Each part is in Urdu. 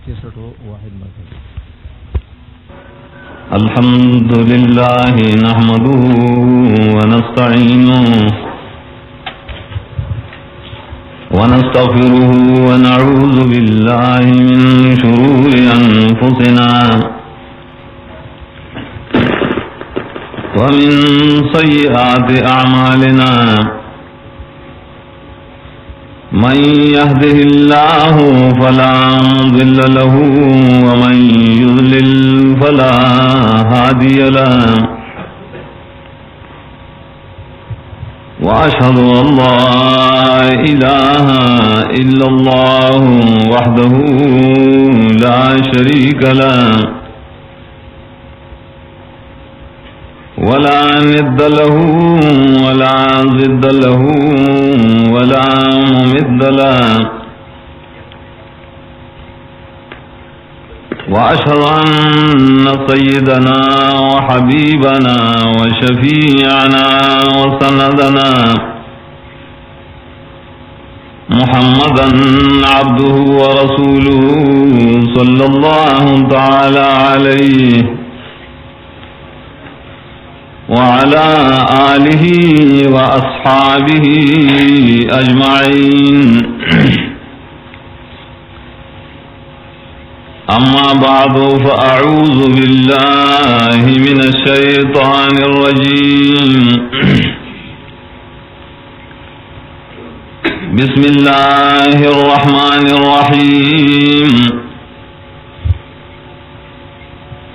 واحد مرتبہ الحمد لله نحمده ونستعينه ونستغفره ونعوذ بالله من شرور أنفسنا ومن سيئات أعمالنا من يهده الله فلا مضل له ومن يضلل فلا هادي له وأشهد أن لا إله إلا الله وحده لا شريك له ولا ند له ولا ضد له ولا ممد له وأشهد أن سيدنا وحبيبنا وشفيعنا وسندنا محمدا عبده ورسوله صلى الله تعالى عليه وعلى آله وأصحابه أجمعين أما بعد فأعوذ بالله من الشيطان الرجيم بسم الله الرحمن الرحيم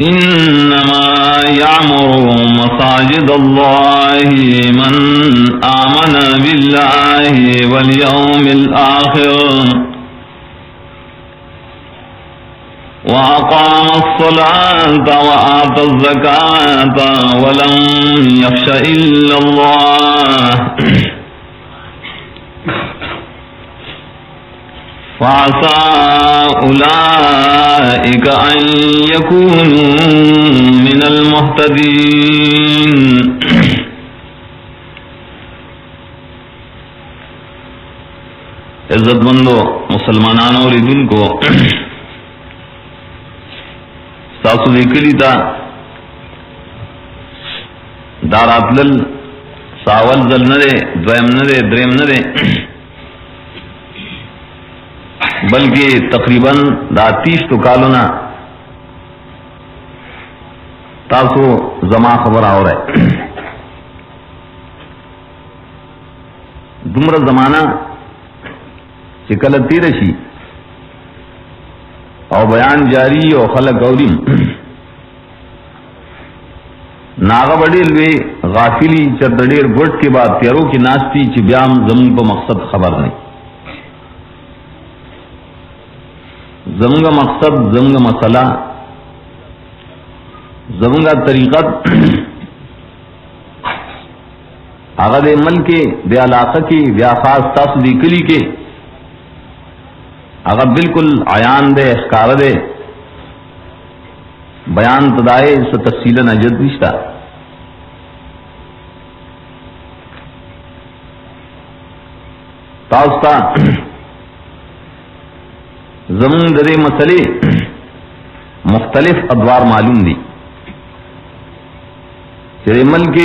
إنما يعمر مساجد الله من آمن بالله واليوم الآخر وأقام الصلاة وآتى الزكاة ولم يخش إلا الله فعسى أولئك أن يكونوا من المهتدين عزت مندو مسلمانانو ریدن کو ساسو دیکھلی تا داراتلل ساول زل ندے دویم ندے دریم ندے بلکہ تقریباً دا 30 تو کالونا تاسو زما خبر آو رہے دمر زمانہ چکل تیرشی او بیان جاری او خلق گولیم ناغا بڑیل وی غافلی چردڑیر گوٹ کے بعد تیرو کی ناستی چی بیام زمین پا مقصد خبر نہیں زمنگا مقصد زمنگا مسئلہ زمنگا طریقت آغا دے ملک دے علاقہ کی دے خاص تاس دی کلی کے آغا بالکل عیان دے اخکار دے بیان تدائے اس تفصیل نجد نشتا تاستا زمون درے مسئلے مختلف ادوار معلوم دی تیرے ملک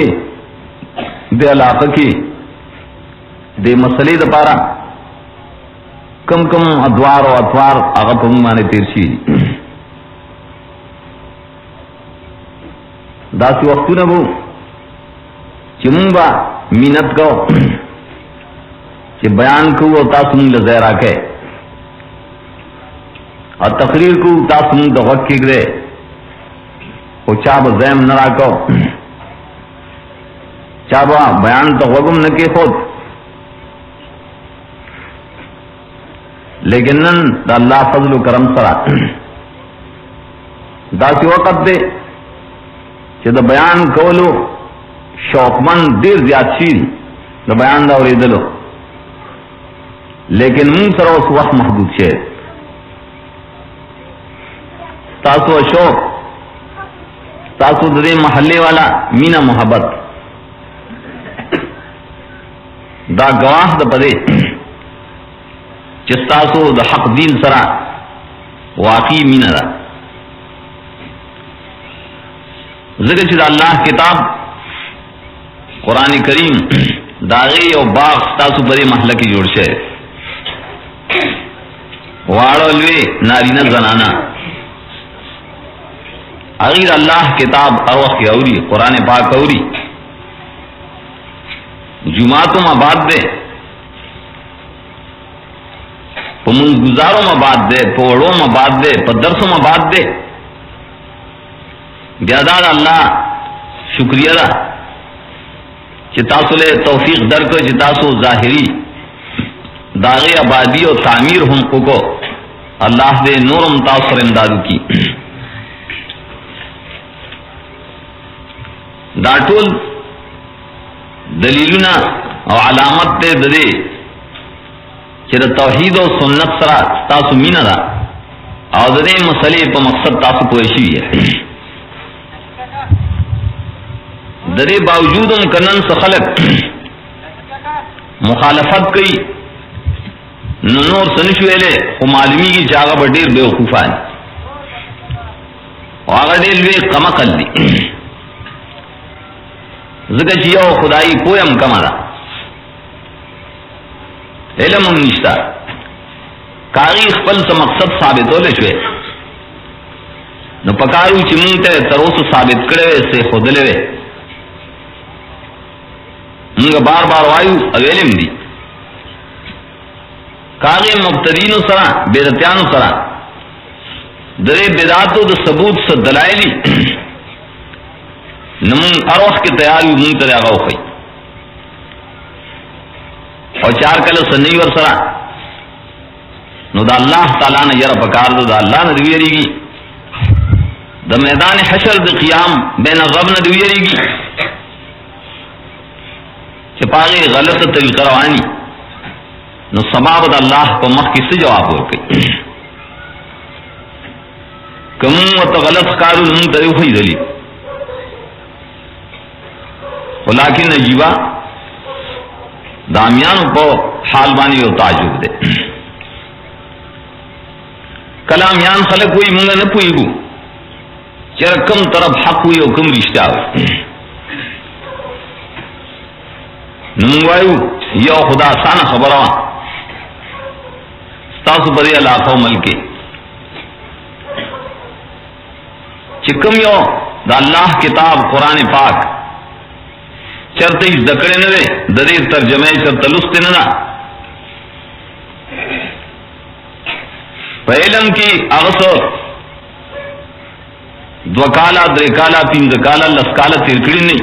دے علاقہ کے دے مسئلے دا پارا کم کم ادوار و اطوار آغا پنگ مانے تیرشی داسی وقتو نبو چمون با مینت کو چی بیان کو و تاسمون لزیرہ کے اور تقریر کو تاسمون دا غد کی گرے و چاب زیم نرا کو چابا بیان تا غگم نکی خود لیکن نن دا اللہ فضل و کرم سرا دا سی وقت دے کہ دا بیان کولو شوقمن دیر زیاد شیل دا بیان دا اوریدلو لیکن من سر اس وقت محدود شید تاسو شوق تاسو دے محلے والا مینا محبت دا گواہ دا پدے چستاسو دا حق دین سرا واقعی مینه ده. ځکه چې د الله کتاب قرآن کریم داغه یو باغ تاسو پرې محله کې جوړ شوی، واړه لوی نارینه زنانا اغیر اللہ کتاب اروخ کی اوری، قرآن پاک اوری، جمعاتوں میں بات دے، پمنز گزاروں میں بات دے، پوڑوں میں بات دے، پدرسوں میں بات دے. بیادار اللہ شکریہ دا چی تاسو لے توفیق درکو چی تاسو ظاہری داغی آبادی و تعمیر ہم کو اللہ دے نورم تاثر امدادو کی. دا ټول دلیلونه او علامت دے دے چې د توحید او سنت سره تاسو مینه ده او د دې مسلې په مقصد تاسو پوه شئ. د دې باوجود هم کنن څه خلک مخالفت کوي نو نور سن شویلې خو معلومیږي چې هغه به ډېر بیوقوفان او هغه ډېر لوی کمقل دي. ځکه چې یو خدایي پوهه هم کمه ده، علم هم نشته. کاغی خپل څه مقصد ثابتولی شوی نو پکارو چې مونږ ته تر اوسه ثابت کړی وی، څه ښودلی وی. مونږ بار بار وایو او علم دي. کاغی مبتدینو سره بدعتیانو سره د دې بدعاتو د ثبوت څه دلایل نو مونږ هر وخت کې تیار یو مونږ ته هغه وښیي او چار کله سنی ور سره نو دا الله تعالی نه یره پکار دو، دا الله نه دی ویریږي، د میدان حشر د قیام بین الرب نه دی ویریږي چې پاغي غلطه طریقه رواني نو سبب د الله په مخ کې څه جواب ورکړي. کوم وت غلط کارو نو ته وی دلی، ولکن نجیبا دامیانو کو حال بانی و تعجب دے. کلامیان خلق ہوئی منگا نہ پوئی گو چر کم طرف حق ہوئی و کم رشتہ ہوئی نمگوائیو یو خدا سانا خبروا ستاسو پدی علاقہ و ملکے چکم یو دا اللہ کتاب قرآن پاک چرته ذکر نه ده د دې ترجمه چرته لست نه ده په علم کې هغه دو کالا درې کالا پنځه کالا لس کالا تیر کړی نه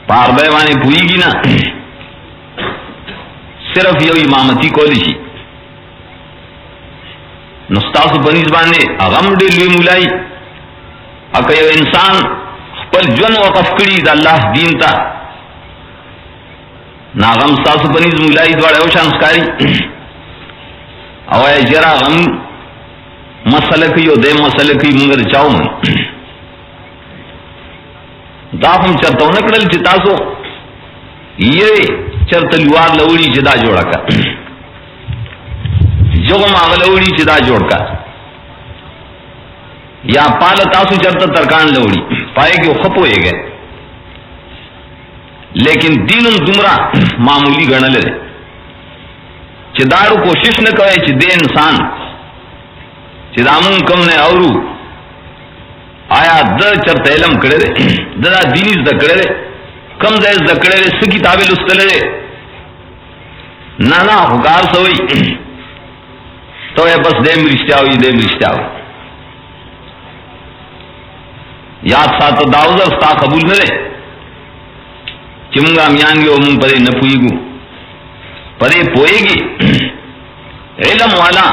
پار به باندې پوېږي نه صرف یو امامتی کولی شي نو ستاسو بنیز باندې هغه ډېر لوی مولای اکه یو انسان پل جن وقف کړي د الله دین ته ناغم تاسو بنیز مولای دواړه او شان ښکاری او یې جرا غم مسله کوي او د مسله کوي موږ چاو من دا هم چرته نکړل چې تاسو یې چرته لوار لوړی چې دا جوړه کا جوګ ما لوړی چې دا جوړ کا یا پال تاسو چرته ترکان لوړی پائے کہ وہ خپ ہوئے گئے، لیکن دینم دمرا معمولی گڑھ لے چدارو کوشش نہ کرے چدے انسان چدامن کم نے اورو آیا د چرته علم کړه دے دا دینی ز کړه دے کم ځای ز کړه دے س کتابه لستل دے نه هوګار سوئی تو بس دې مرشتاوي دې مرشتاوي یاد ساتو داوزر ستا قبول نہ لے چمگا میان گے مونگ پدے نہ پوئی گو پدے پوئے گی علم والا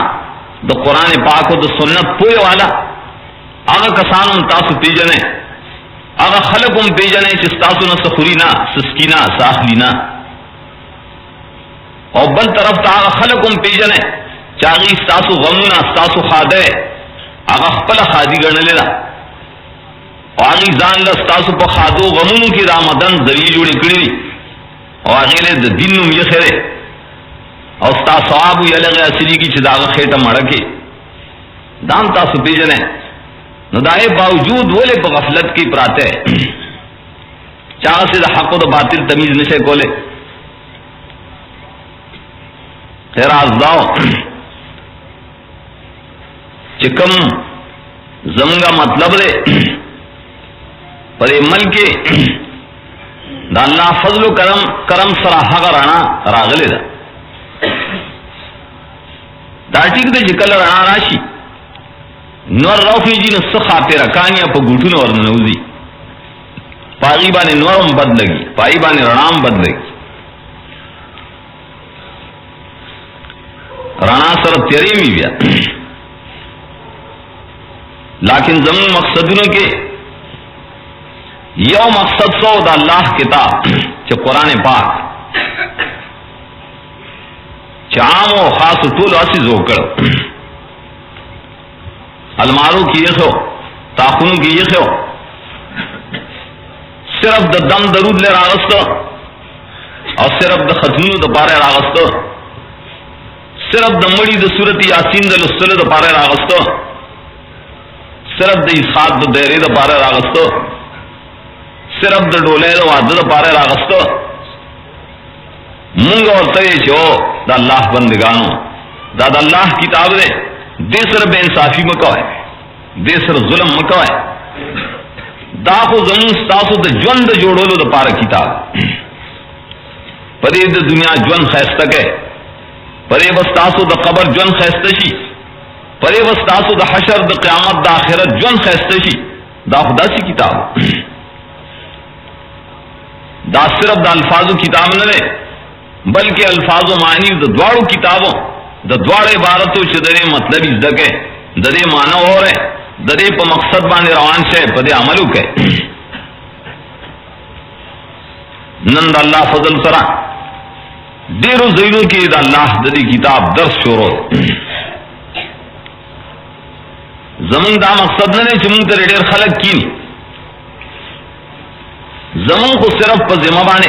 دو قرآن پاک و دو سنت پوئے والا آغا کسانم تاسو پیجنے آغا خلقم پیجنے چس تاسو نہ سخورینا سسکینا ساخلینا اور بل طرف تا آغا خلقم پیجنے چاگی ستاسو غمونا ستاسو خادے آغا خپل خادی گرنے لینا آغی زان لستاسو پا خادو غمونو کی رامدن ذریع جوڑی کری دی او آغی لے دا دین نم یخرے او ستا ثواب یلغه اصلي کی چې داغه خېټه مړه کې دام تاسو پیژنې نو دای باوجود ولې په غفلت کې پراته چا سے حق او باطل تمیز نشه کوله خیر ازداو چې کوم زمونږه مطلب دی پر ملک دا الله فضل و کرم سره هغه رانا راغلی ده دا ټیک دی چې کله رانا راشي نور راوخیږي نو څه خاطره کانیا په ګوټونو ورننوځي پاغي باندې نورم بد لګي پای باندې رڼام بد لګي رانا سره تیرې می بیا لیکن زمون مقصدونو کې یو مقصد سو دا اللہ کتاب چې قرآن پاک چې عام و خاص ټول اسی زوکړ المارو کی یخو تاخونو کی یخو صرف د دم درود لے راغست او صرف د ختمونو د پاره راغست صرف د مړی د سورۃ یاسین د لسل د پاره راغست صرف د اسحاق د دایره د پاره راغست صرف د ډولې د واده د پاره راغست مونږ ورته چې د الله بندگانو دا د الله کتاب دی دې سره بے انصافی مکوئ دې سره ظلم مکوئ دا خو زمون ستاسو د ژوند جوړولو د پاره کتاب پدې د دنیا ژوند خسته کې پدې وستاسو د قبر ژوند خسته شي پدې وستاسو د حشر د قیامت د آخرت ژوند خسته شي دا خدا سي کتاب دا صرف د الفاظو کتاب نه ده بلکې الفاظ و معنی د دواړو کتابوں د دواړو عبارتو چې دغه مطلب زده کې د دې معنی اوره د دې په مقصد باندې روان شه په دې عمل وکړي نن د الله فضل سره ډیرو ځایونو کې د الله د دې کتاب درس شروع زمون دا مقصد نه چې موږ ته ډېر خلک کینی زمون خو صرف په ذمہ باندې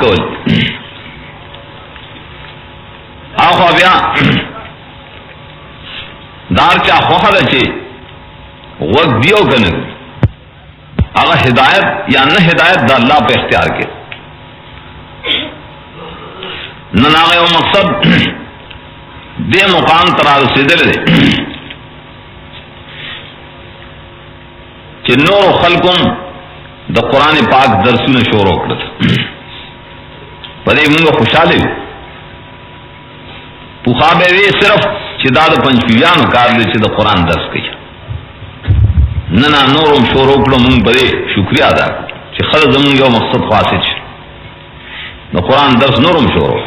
کول اخو بیا دار چا خوخه ده چې وقت دیو کنه هغه هدایت یا نه هدایت د الله په اختیار کې نه هغه یو مقصد دې مقام تر رسیدل دي چې نور خلقم د قران پاک درسونه شروع کړل په دې موږ خوشاله یو په خبرې صرف چې دا د پنځپیانو کار دی چې د قران درس کوي نه نورم شروع کړو موږ به شکریا ادا چې خلک زموږ یو مقصد خاصه شي د قران درس نورم شروع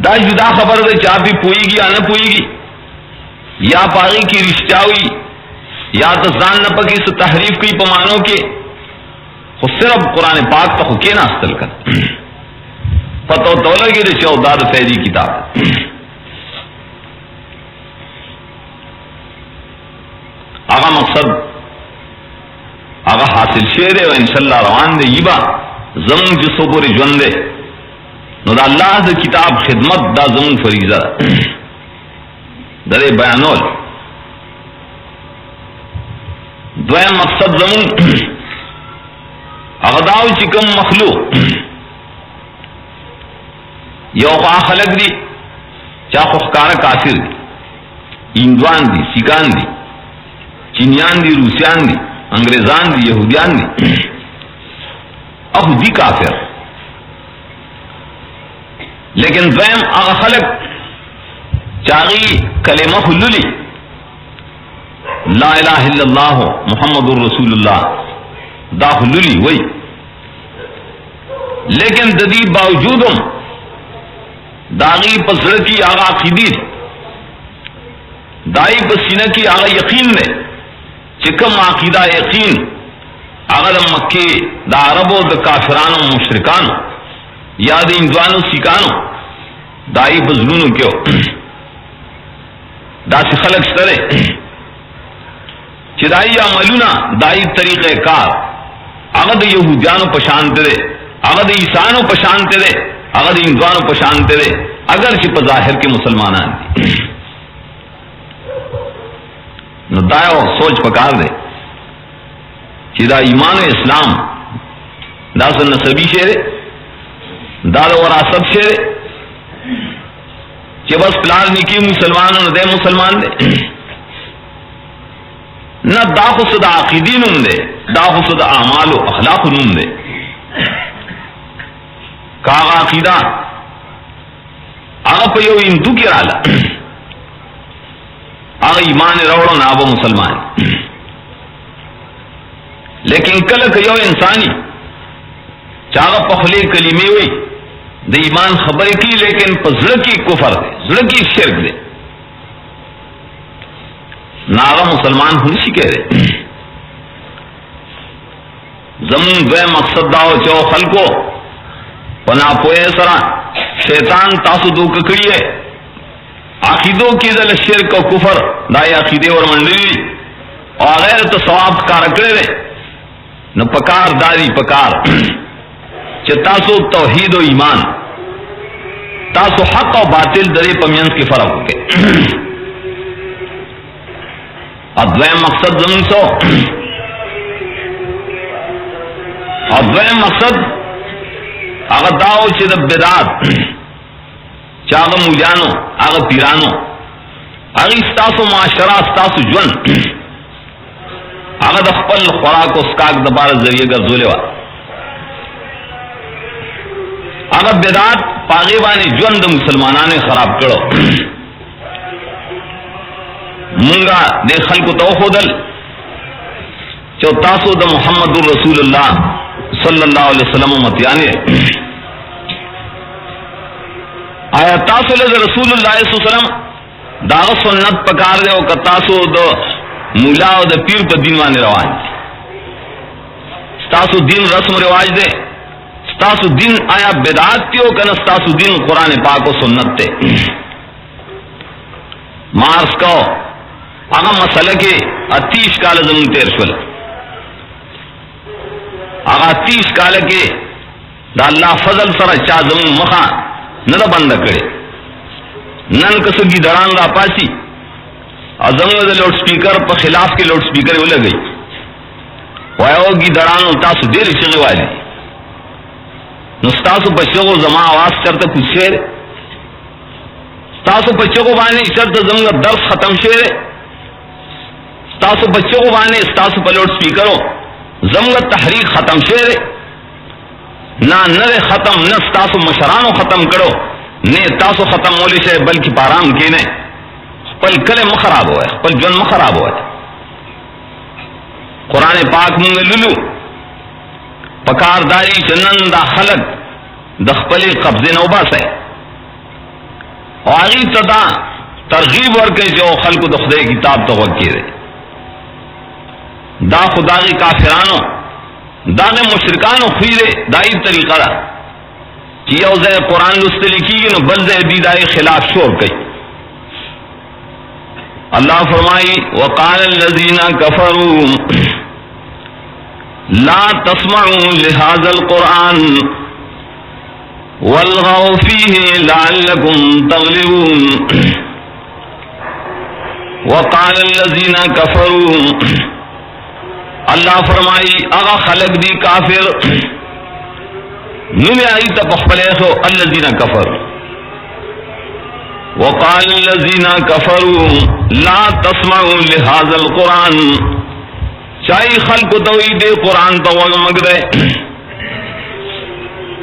دا جدا خبر ده چې اپ پويږي یا نه پويږي یا پاغي کی رښتیاوي یا تو ځان نه پکې څه تحریف کوي په مانو کې خو صرف قران پاک ته کې نه استل کړ پتو تو لګي چې او داد فیضی کتاب هغه مقصد هغه حاصل شه دی او ان شاء الله روان دی یبا زمون چې صبر ژوند دی نو د الله د کتاب خدمت دا زمون فریضه ده درې بیانول دویم مقصد زمون هغه داو چې کوم مخلوق یو خلق دی چا خو ښکارا کافر دی هندوان دي سیکان دي چینیان دي روسیان دي انګریزان دي يهوديان دي او دي کافر لیکن دویم هغه خلق چاغي کلمه حللی لا الہ الا اللہ محمد رسول اللہ دا حللی وئی لیکن ددی باوجودم داغی پسڑ کی آغا عقیدی دائی پسینہ کی آغا یقین نے چکم عقیدہ یقین آغا دا مکی دا عربو دا کافرانو مشرکانو یا دا اندوانو سیکانو دائی بزلونو کیو دا سی خلق سترے چی دائی عملونا دائی طریقہ کار آغا دا یہودیانو پشانتے دے آغا دا عیسانو پشانتے دے اگر انسانوں پشانتے رہے اگرچہ په ظاہر کے مسلمانان دی نو دایو سوچ پکار دے چې دا ایمان و اسلام دا سن نسبی شعر دا وراثت شعر کہ بس پلار نکی مسلمان نہ دے مسلمان دے نہ دا خصد عقیدی نم دے دا خصد اعمال و اخلاق نم دے کاغا عقیدہ آغا پہ یو اندو کی رالا آغا ایمان روڑو نابو مسلمان لیکن کلک یو انسانی چاغا پخلے کلمے ہوئی دا ایمان خبر کی لیکن پزڑ کی کفر دے زڑ کی شرک دے ناغا مسلمان ہنشی کہہ رہے زمین دوے مقصد داو چو خلقو پنا پوئے سرا شیطان تاسو دو ککڑی ہے عقیدوں کی دل شرک و کفر دائی عقیدے اور منڈلی اور غیر تو ثواب کار کرے رہے نو پکار داری پکار چہ تاسو توحید و ایمان تاسو حق و باطل درے پمینس کے فرق ہوگے ادویم مقصد زمین سو ادویم مقصد اگر داو چہ دا بدعات چاغ مولیانو اگر پیرانو اگر استاسو معاشرہ استاسو جون اگر دا خپل خوراک و سکاک دبار ذریعے گرزولے وا اگر بدعات پاغیبانی جون دا مسلمانان خراب کرو منگا دے خلق تو خودل چو تاسو دا محمد رسول اللہ صلی اللہ علیہ وسلم متیانے آیا تاسو لے رسول اللہ صلی اللہ علیہ وسلم دا سنت پکار دے او کہ تاسو دا مولا او دا پیر پا دین وانے روان ستاسو دین رسم رواج دے ستاسو دین آیا بدعات تیو کنا ستاسو دین قرآن پاک و سنت تے مارس کو آگا مسئلہ کے 30 کال زمین تیر شول آگا 30 کال کے دا اللہ فضل سر چا زمین مخا ندا بند کرے نن کسگی دران را پاسی ازمین دا لوڈ سپیکر پا خلاف کے لوڈ سپیکر وہ لگئی ویوگی درانو تاسو دیر شغی والی نستاسو پچھو زمان آواز کرتا کچھ شیر ستاسو پچھو بانے شرط زمین درس ختم شیر ستاسو بچوں کو بانے ستاسو پلوٹ سپیکرو زمگت تحریک ختم شیر نہ نر ختم نہ ستاسو مشرانو ختم کرو نے تاسو ختم مولی شے بلکہ پارام کی نے پل کلے مخراب ہوئے پل جن مخراب ہوئے قرآن پاک منگ للو پکار داری چنن دا خلق دخپلی قبضے نوبا سے آغی تدا ترغیب ورکے جو خلق دخدے کتاب تو وکی رہے دا خداغی کافرانو داغ مشرکانو خیرے دائی طریقہ دا کہ یو زی قرآن لست لکھی گی نو بل زی دیدائی خلاف شور کئی اللہ فرمائی وقال الذین کفروا لا تسمعوا لهذا القرآن والغوا فیہ لعلکم تغلبون وقال الذین کفروا اللہ فرمائی اغا خلق دی کافر نمی آئی تا پخپلے سو الذین کفر وقال الذین کفروا لا تسمعوا لهذا القرآن چاہی خلق توئی دے قرآن تو مگ دے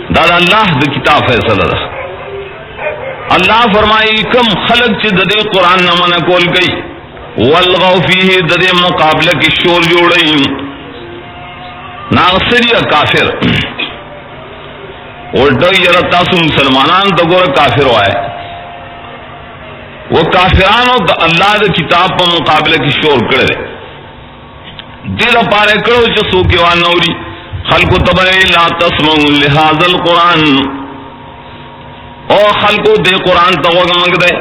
دادا اللہ دی کتاب فیصلہ دا اللہ فرمائی کم خلق چی دے قرآن نمانا کول گئی والغو فیہ دے مقابلہ کی شور جوڑئی ناغسری کافر الٹا یرتاسو مسلمانان تو گور کافر ہوئے وہ کافرانو دا اللہ دا کتاب پا مقابلہ کی شور کرے دل پارے کرو چسو کے وان نوری خلقو تبرے لا تسمعوا لهذا القرآن او خلقو دے قرآن توگ مگ دے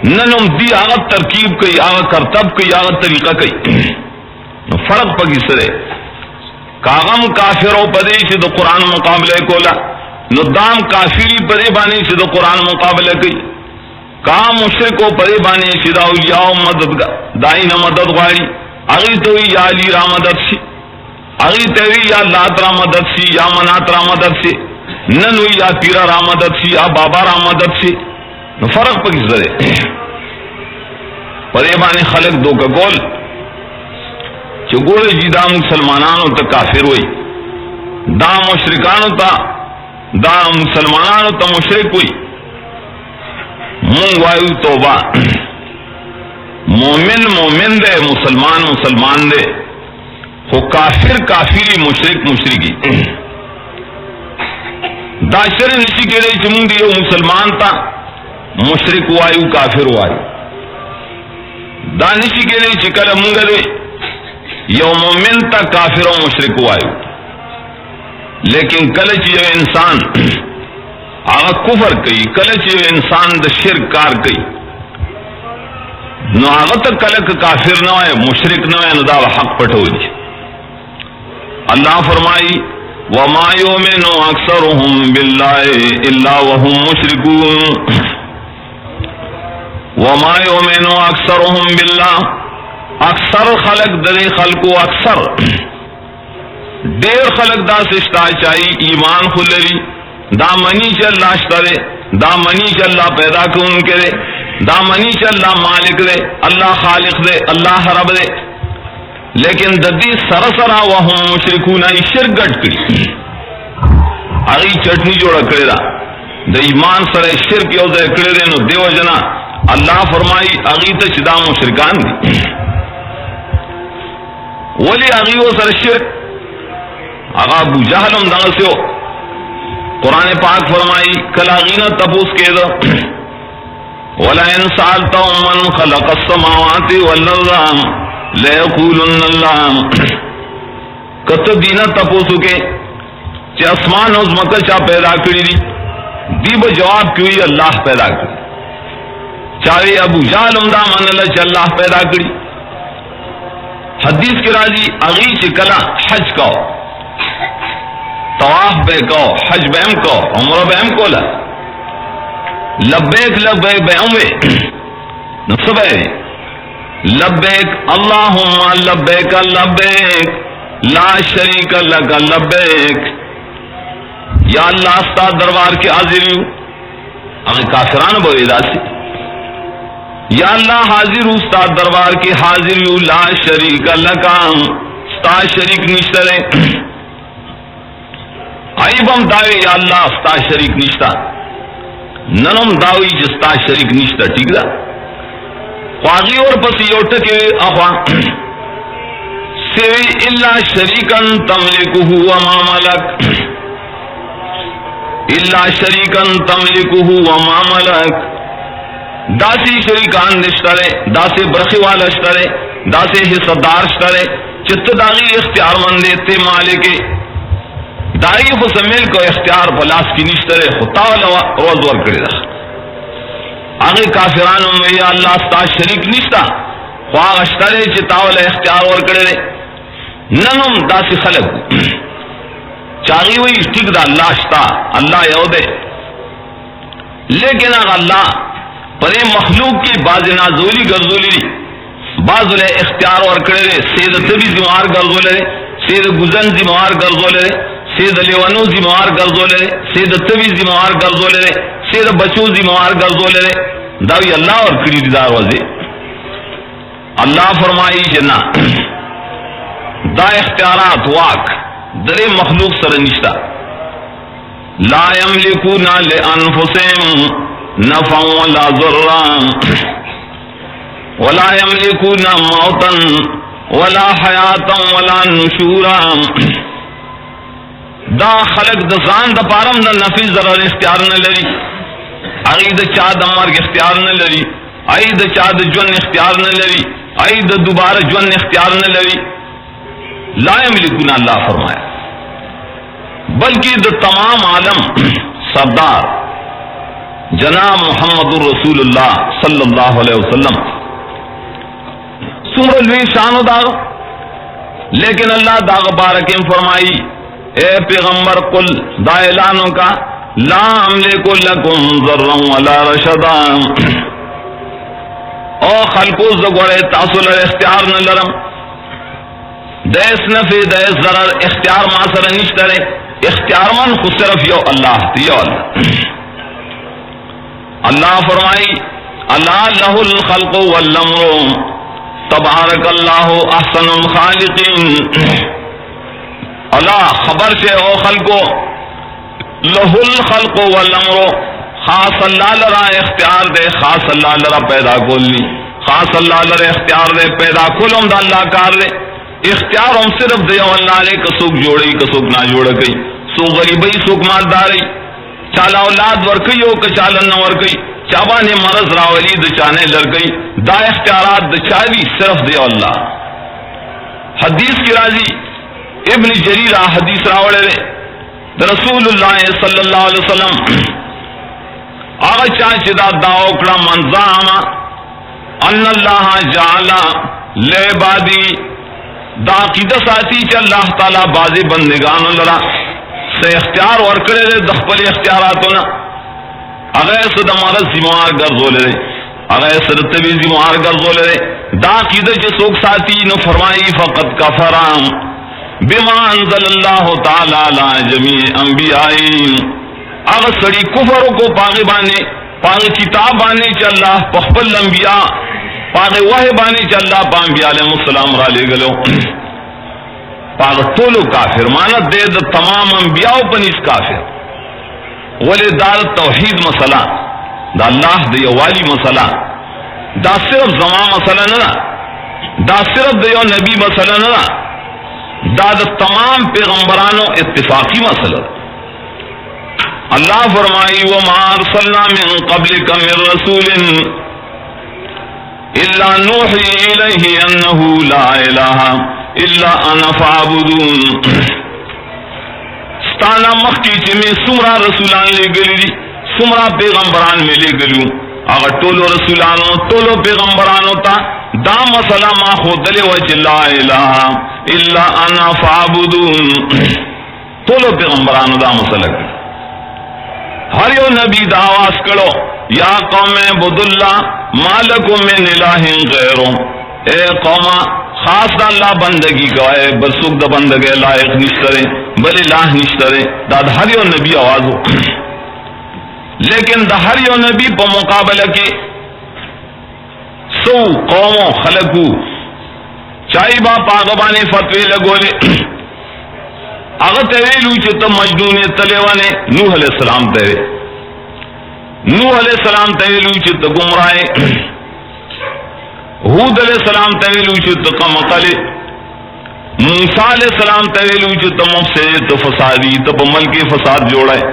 ننم دی آغا ترکیب کئی آغا کرتب کئی آغا طریقہ کئی فرق پکی سرے کاغم کافرو پدیش دو قرآن مقابلے کولا نو دام کافری پرے بانی سے دو قرآن مقابلہ کی کا مشرکو پرے بانی سے دا اولیاء مدد دائین مدد غاری اگی تو یا علی را مدد سی اگی توی یا لات را مدد سی یا منات را مدد سی ننوی یا پیرا را مدد سی یا بابا را مدد سی نو فرق پا کس دے پرے بانی خلق دو کا گول چو گول جی دا مسلمانانو تا کافر ہوئی دا مشرکانو تا دا مسلمانانو تا مشرک ہوئی مونگ وایو توبہ مومن مومن دے مسلمان مسلمان دے خو کافر کافری مشرک مشرکی دا شر نشی کے لئے چمون دیو مسلمان تا مشرک وایو کافر وایو دا نشی کے لئے چکل مونگ دے یو مومن تا کافر و مشرک وایو لیکن کلچ یو انسان آغا کفر کئی کلچ یو انسان دا شرک کار کئی نو آغا تا کلک کافر نوائے مشرک نوائے نو دا حق پٹھو دی اللہ فرمائی وما یؤمنُ اکثرهم باللہ الا وهم مشرکون وما یؤمنُ اکثرهم باللہ اکثر خلق دے خلقو اکثر دیر خلق دا سشتا چاہی ایمان خلری دا منی چا اللہ اشترے دا منی چا اللہ پیدا کون کرے دا منی چا اللہ مالک دے اللہ خالق دے اللہ رب دے لیکن ددی سرسرا وہم مشرکون شرک گٹ کری اگی چٹنی جوڑا کرے دا دا ایمان سر شرک یو دے کرے دے نو دیو جنا اللہ فرمائی اگی تا چدا مشرکان دی ولی اگی وہ سر شرک آغا ابو جہلم دنگسیو قرآن پاک فرمائی کلا غینا تپوس کے دا وَلَئِن سَأَلْتَهُم مَّن خَلَقَ السَّمَاوَاتِ وَالْأَرْضَ لَيَقُولُنَّ اللَّهُ کت دینا تپوسو کے چی اسمان از مکہ چا پیدا کری دی دی بجواب کیوئی اللہ پیدا کری چاہے ابو جہلم دا من اللہ چی اللہ پیدا کری حدیث کی راجی اغی چی کلا حج کاؤ طواف بے کو حج بہم کو عمرہ بہم کو لا لبیک لبیک بہم وے نصب ہے لبیک اللہم لبیک لبیک لا شریک لک لبیک یا اللہ استا دربار کے حاضر ہوں اگر کافران بوئی داسی یا اللہ حاضر ہوں استا دربار کے حاضر ہوں لا شریک لک استا شریک نشترے آئیبم داوی یا اللہ استا شریک نشتا ننم داوی جستا شریک نشتا ٹھیک دا خواغی اور پسی یوٹکے اخوا سوی اللہ شریکن تملکہو وما ملک اللہ شریکن تملکہو وما ملک داسی شریکان نشترے داسی برخی والا شترے داسی حصہ دار شترے چت داغی اختیار مندے تے مالکے دائی خسمیل کو اختیار پلاس کی نشترے خطا والا روز ور کرے دا آگے کافرانوں میں یا اللہ استا شریک نشتا خواہ اشترے چتا والا اختیار ور کرے دے ننم داسی خلق چاہی ہوئی ٹھیک دا اللہ اشتا اللہ یو دے لیکن اگر اللہ پرے مخلوق کی باز نازولی گرزولی دی باز لے اختیار ور کرے دے سید تبی زمار گرزولے دے سید گزن زمار گرزولے دے سید لیوانو زموار گرزو لے سید تبی زموار گرزو لے سید بچو زموار گرزو لے داوی اللہ اور کری دیدار وزی اللہ فرمائی جنا دا اختیارات واک در مخلوق سر نشتا لا یملکون لانفسهم نفعا ولا ضرا ولا یملکون موتا ولا حیاتا ولا نشورا دا خلق دا زان دا پارم دا نفی ضرر اختیار نہ لری ائی دا چا دا مرگ اختیار نہ لری ائی دا چا دا جون اختیار نہ لری ائی دا دوبارہ جون اختیار نہ لری لا یملکون اللہ فرمایا بلکہ دا تمام عالم سردار جناب محمد الرسول اللہ صلی اللہ علیہ وسلم سورہ لوی شان دا لیکن اللہ دا بارکم فرمائی اے پیغمبر قل دا اعلانوں کا لا املک لکم ضرا ولا رشدا او خلقو زگوڑے تاسو لر اختیار نہ لرم دیس نفی دیس ضرر اختیار ما سر نشترے اختیار من خود صرف یو اللہ یو اللہ فرمائی اللہ لہ الخلق والامر تبارک اللہ احسن الخالقین اللہ خبر سے او خلقو لہ الخلق والامر خاص اللہ لرا اختیار دے خاص اللہ لرا پیدا کولی خاص اللہ لرا اختیار دے پیدا کولم دا اللہ کار دے اختیار ہم صرف دے اللہ لے کسوک جوڑی کسوک نہ جوڑ گئی سو غریبی سوک مالداری چالا اولاد ورکی ہو کہ چالا نہ ورکی چابا نے مرض راولی دچانے لڑ گئی دا اختیارات دچاوی صرف دے اللہ حدیث کی راضی ابن جریرہ حدیث راوڑے دے رسول اللہ صلی اللہ علیہ وسلم آغا چاچ دا داوکڑا منظام ان اللہ جعلا لعبادی دا عقیدہ ساتی چا اللہ تعالی بازی بندگان لرا سے اختیار ورکڑے دے دخپل اختیاراتونا اغیر صد مرض زموار گرزولے دے اغیر صد طبی زموار گرزولے دے دا عقیدہ چا سوک ساتی نو فرمائی فقط کفرام بما انزل اللہ تعالی علی جمیع انبیائین اگر سڑی کفر کو پاغی بانے پاغی کتاب بانے چا اللہ پخبل انبیاء پاغی وحی بانے چا اللہ پا انبیاء علیہ السلام را لے گلو پاغ طولو کافر مانا دے دا تمام انبیاء پنیس کافر ولی دار توحید مسئلہ دا اللہ دا یوالی مسئلہ دا صرف زمان مسئلہ نہ دا صرف دا یو نبی مسئلہ نہ دا تمام پیغمبرانوں اتفاقی مسئلہ اللہ فرمائی وما ارسلنا من قبلک من رسول الا نوحی الیہ انہ لا الہ الا انا فعبدون ستانا مخی چی میں سمرا رسولان لے گلی دی سمرا پیغمبران میں لے گلیوں اگر طولو رسولانوں طولو پیغمبرانوں تا دا مسئلہ ما خودلے وچ لا الہ الا انا فعبدون طولو پیغمبرانوں دا مسئلہ کی ہر یو نبی دا آواز کرو یا قوم عبد اللہ مالکم من الہ غیروں اے قوما خاص دا اللہ بندگی گوائے برسوک دا بندگی لائق نشترے بل الہ نشترے دا ہر یو نبی آواز ہو لیکن دا ہر یو نبی پا مقابلہ کے سو قوموں خلقو چاہی با پاغبانے فتوی لگولے اگر تیویلو چھتا مجنون تلیوانے نوح علیہ السلام تیوے نوح علیہ السلام تیویلو چھتا گمرائے ہود علیہ السلام تیویلو چھتا قمقلے موسیٰ علیہ السلام تیویلو چھتا مفسد فسادی تب ملک فساد جوڑائے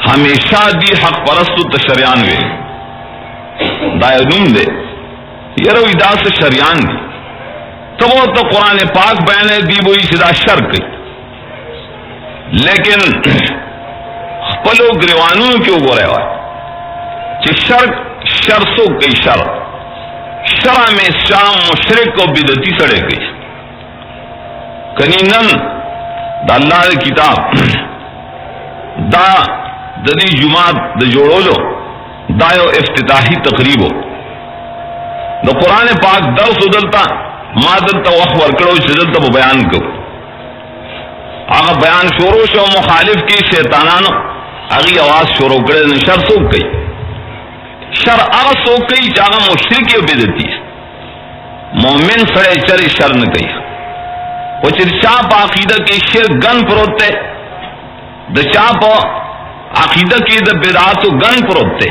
ہمیشہ دی حق پرستو تشریان وے دائے نوم دے یہ رو ادا سے شریان دی تو وہ تو قرآن پاک بیانے دی وہی سدا شر کی لیکن خپلو گریوانوں کیوں گو رہے ہوئے کہ شر سو گئی شرع میں شام مشرک کو بدعتی سڑے گئی کنینن دا اللہ دی کتاب دا دی جماعت دا جوڑو لو دا یو افتتاحی تقریب ہو دا قرآن پاک درس ادلتا ما دلتا وقت ورکڑو شدلتا وہ بیان کو آگا بیان شروع شو مخالف کی شیطانانو اگی آواز شروع کرے شر سوک گئی شر آگا سوک گئی چاگا مشرکی بیدتی مومن سڑے چر شر نہ گئی وہ چر چاپ عقیدہ کی شرک گن پروتے دا چاپ عقیدہ کی دا بدعاتو گن پروتے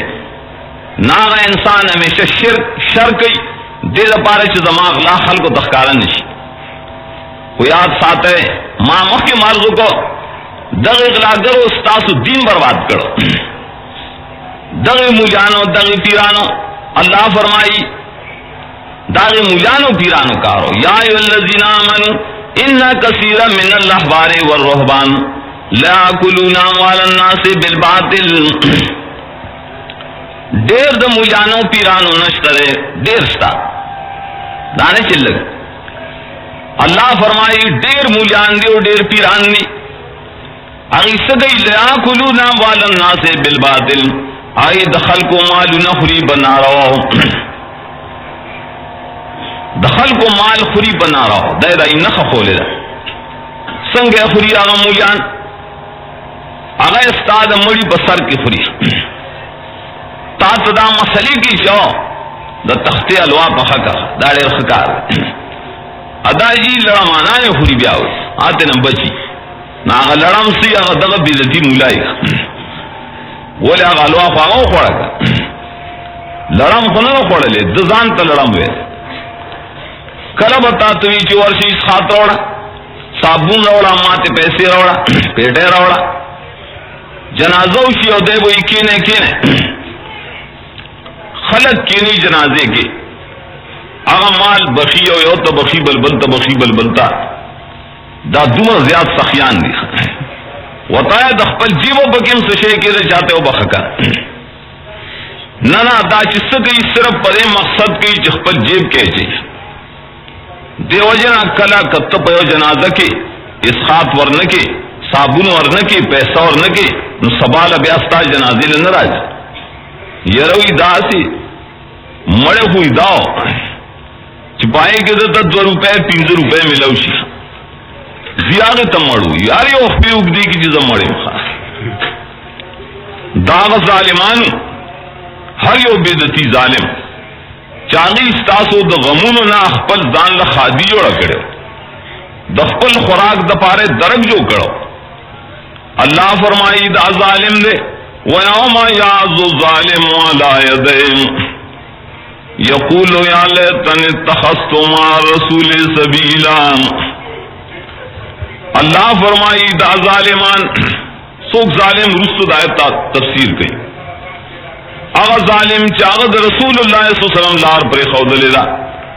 ناغا انسان ہمیشہ شرک شر گئی دے دا پارے چھ دماغ لا خلق و تخکارن نشی کو یاد ساتے ماں مخ کے مرضو کو دغی اغلاگر استاسو دین برباد کرو دغی مجانو دغی پیرانو اللہ فرمائی دغی مجانو پیرانو کارو یا ایو الذین آمنوا انہا کثیرا من الاحبار والرہبان لا کلون اموال الناس بالباطل دیر دا مجانو پیرانو نشترے دیر ستا دانے چل لگ اللہ فرمائی دیر مجان دی اور دیر پیران دی اگی سگئی لیاکلون اموال الناس بالباطل آئی دخل کو مال نخری بنا رہا ہو دخل کو مال خری بنا رہا ہو دے دائی نخ خولے دا سنگ خری آغا مولیان آغا استاد مڑی بسر کی خری تا تدا مسئلے کی شو دا تخت الوا پخکا دا دیر خکار ادا جی لڑا مانانے خری بیاو آتے نا بچی نا آغا لڑام سی آغا دغا بیزتی مولائی بولے آغا الوا خواہو خوڑا کا لڑام خونو خوڑا لے دزان تا لڑام وے کلا بتا توی چی ورشی خات روڑا صابون روڑا ماتے پیسے روڑا پیٹے روڑا جنازہ شی او دے وہی کینے خلق کینی جنازے کے آغا مال بخی او یو تا بخی بلبلتا بخی بلبلتا دا دومر زیاد سخیان دی وطایا دخپل جیبو بکیم سشے کے دے چاہتے ہو بخکا ننا دا چس کئی صرف پرے مقصد کی چخپل جیب کے چاہیے دیو جنا کلا کت پیو جنازہ کے اسخات ورن کے صابون ورن کے پیسہ ورن کے نو سبال بیاستا جنازے لے نراج یروی دا سی مڑے ہوئی داو چپائے کے دتا 2 روپے 3 روپے ملوشی زیادہ تمڑو یاری اخبی اگدی کی چیزا مڑے داغ ظالمان ہر یو بیدتی ظالم چاندی استاسو د غمونو نا خپل ځان له خادي جوړ کړو د خپل خوراک د پاره درک جو کړو الله فرمایي دا ظالم دے ويوم يعض الظالم على يديه يقول يا ليتني اتخذت مع الرسول سبيلا اللہ فرمائی دا ظالمان سوک ظالم رسول آیت تفسیر کئی اغا ظالم چاغ دا رسول اللہ صلی اللہ علیہ وسلم لار پر خود لیدا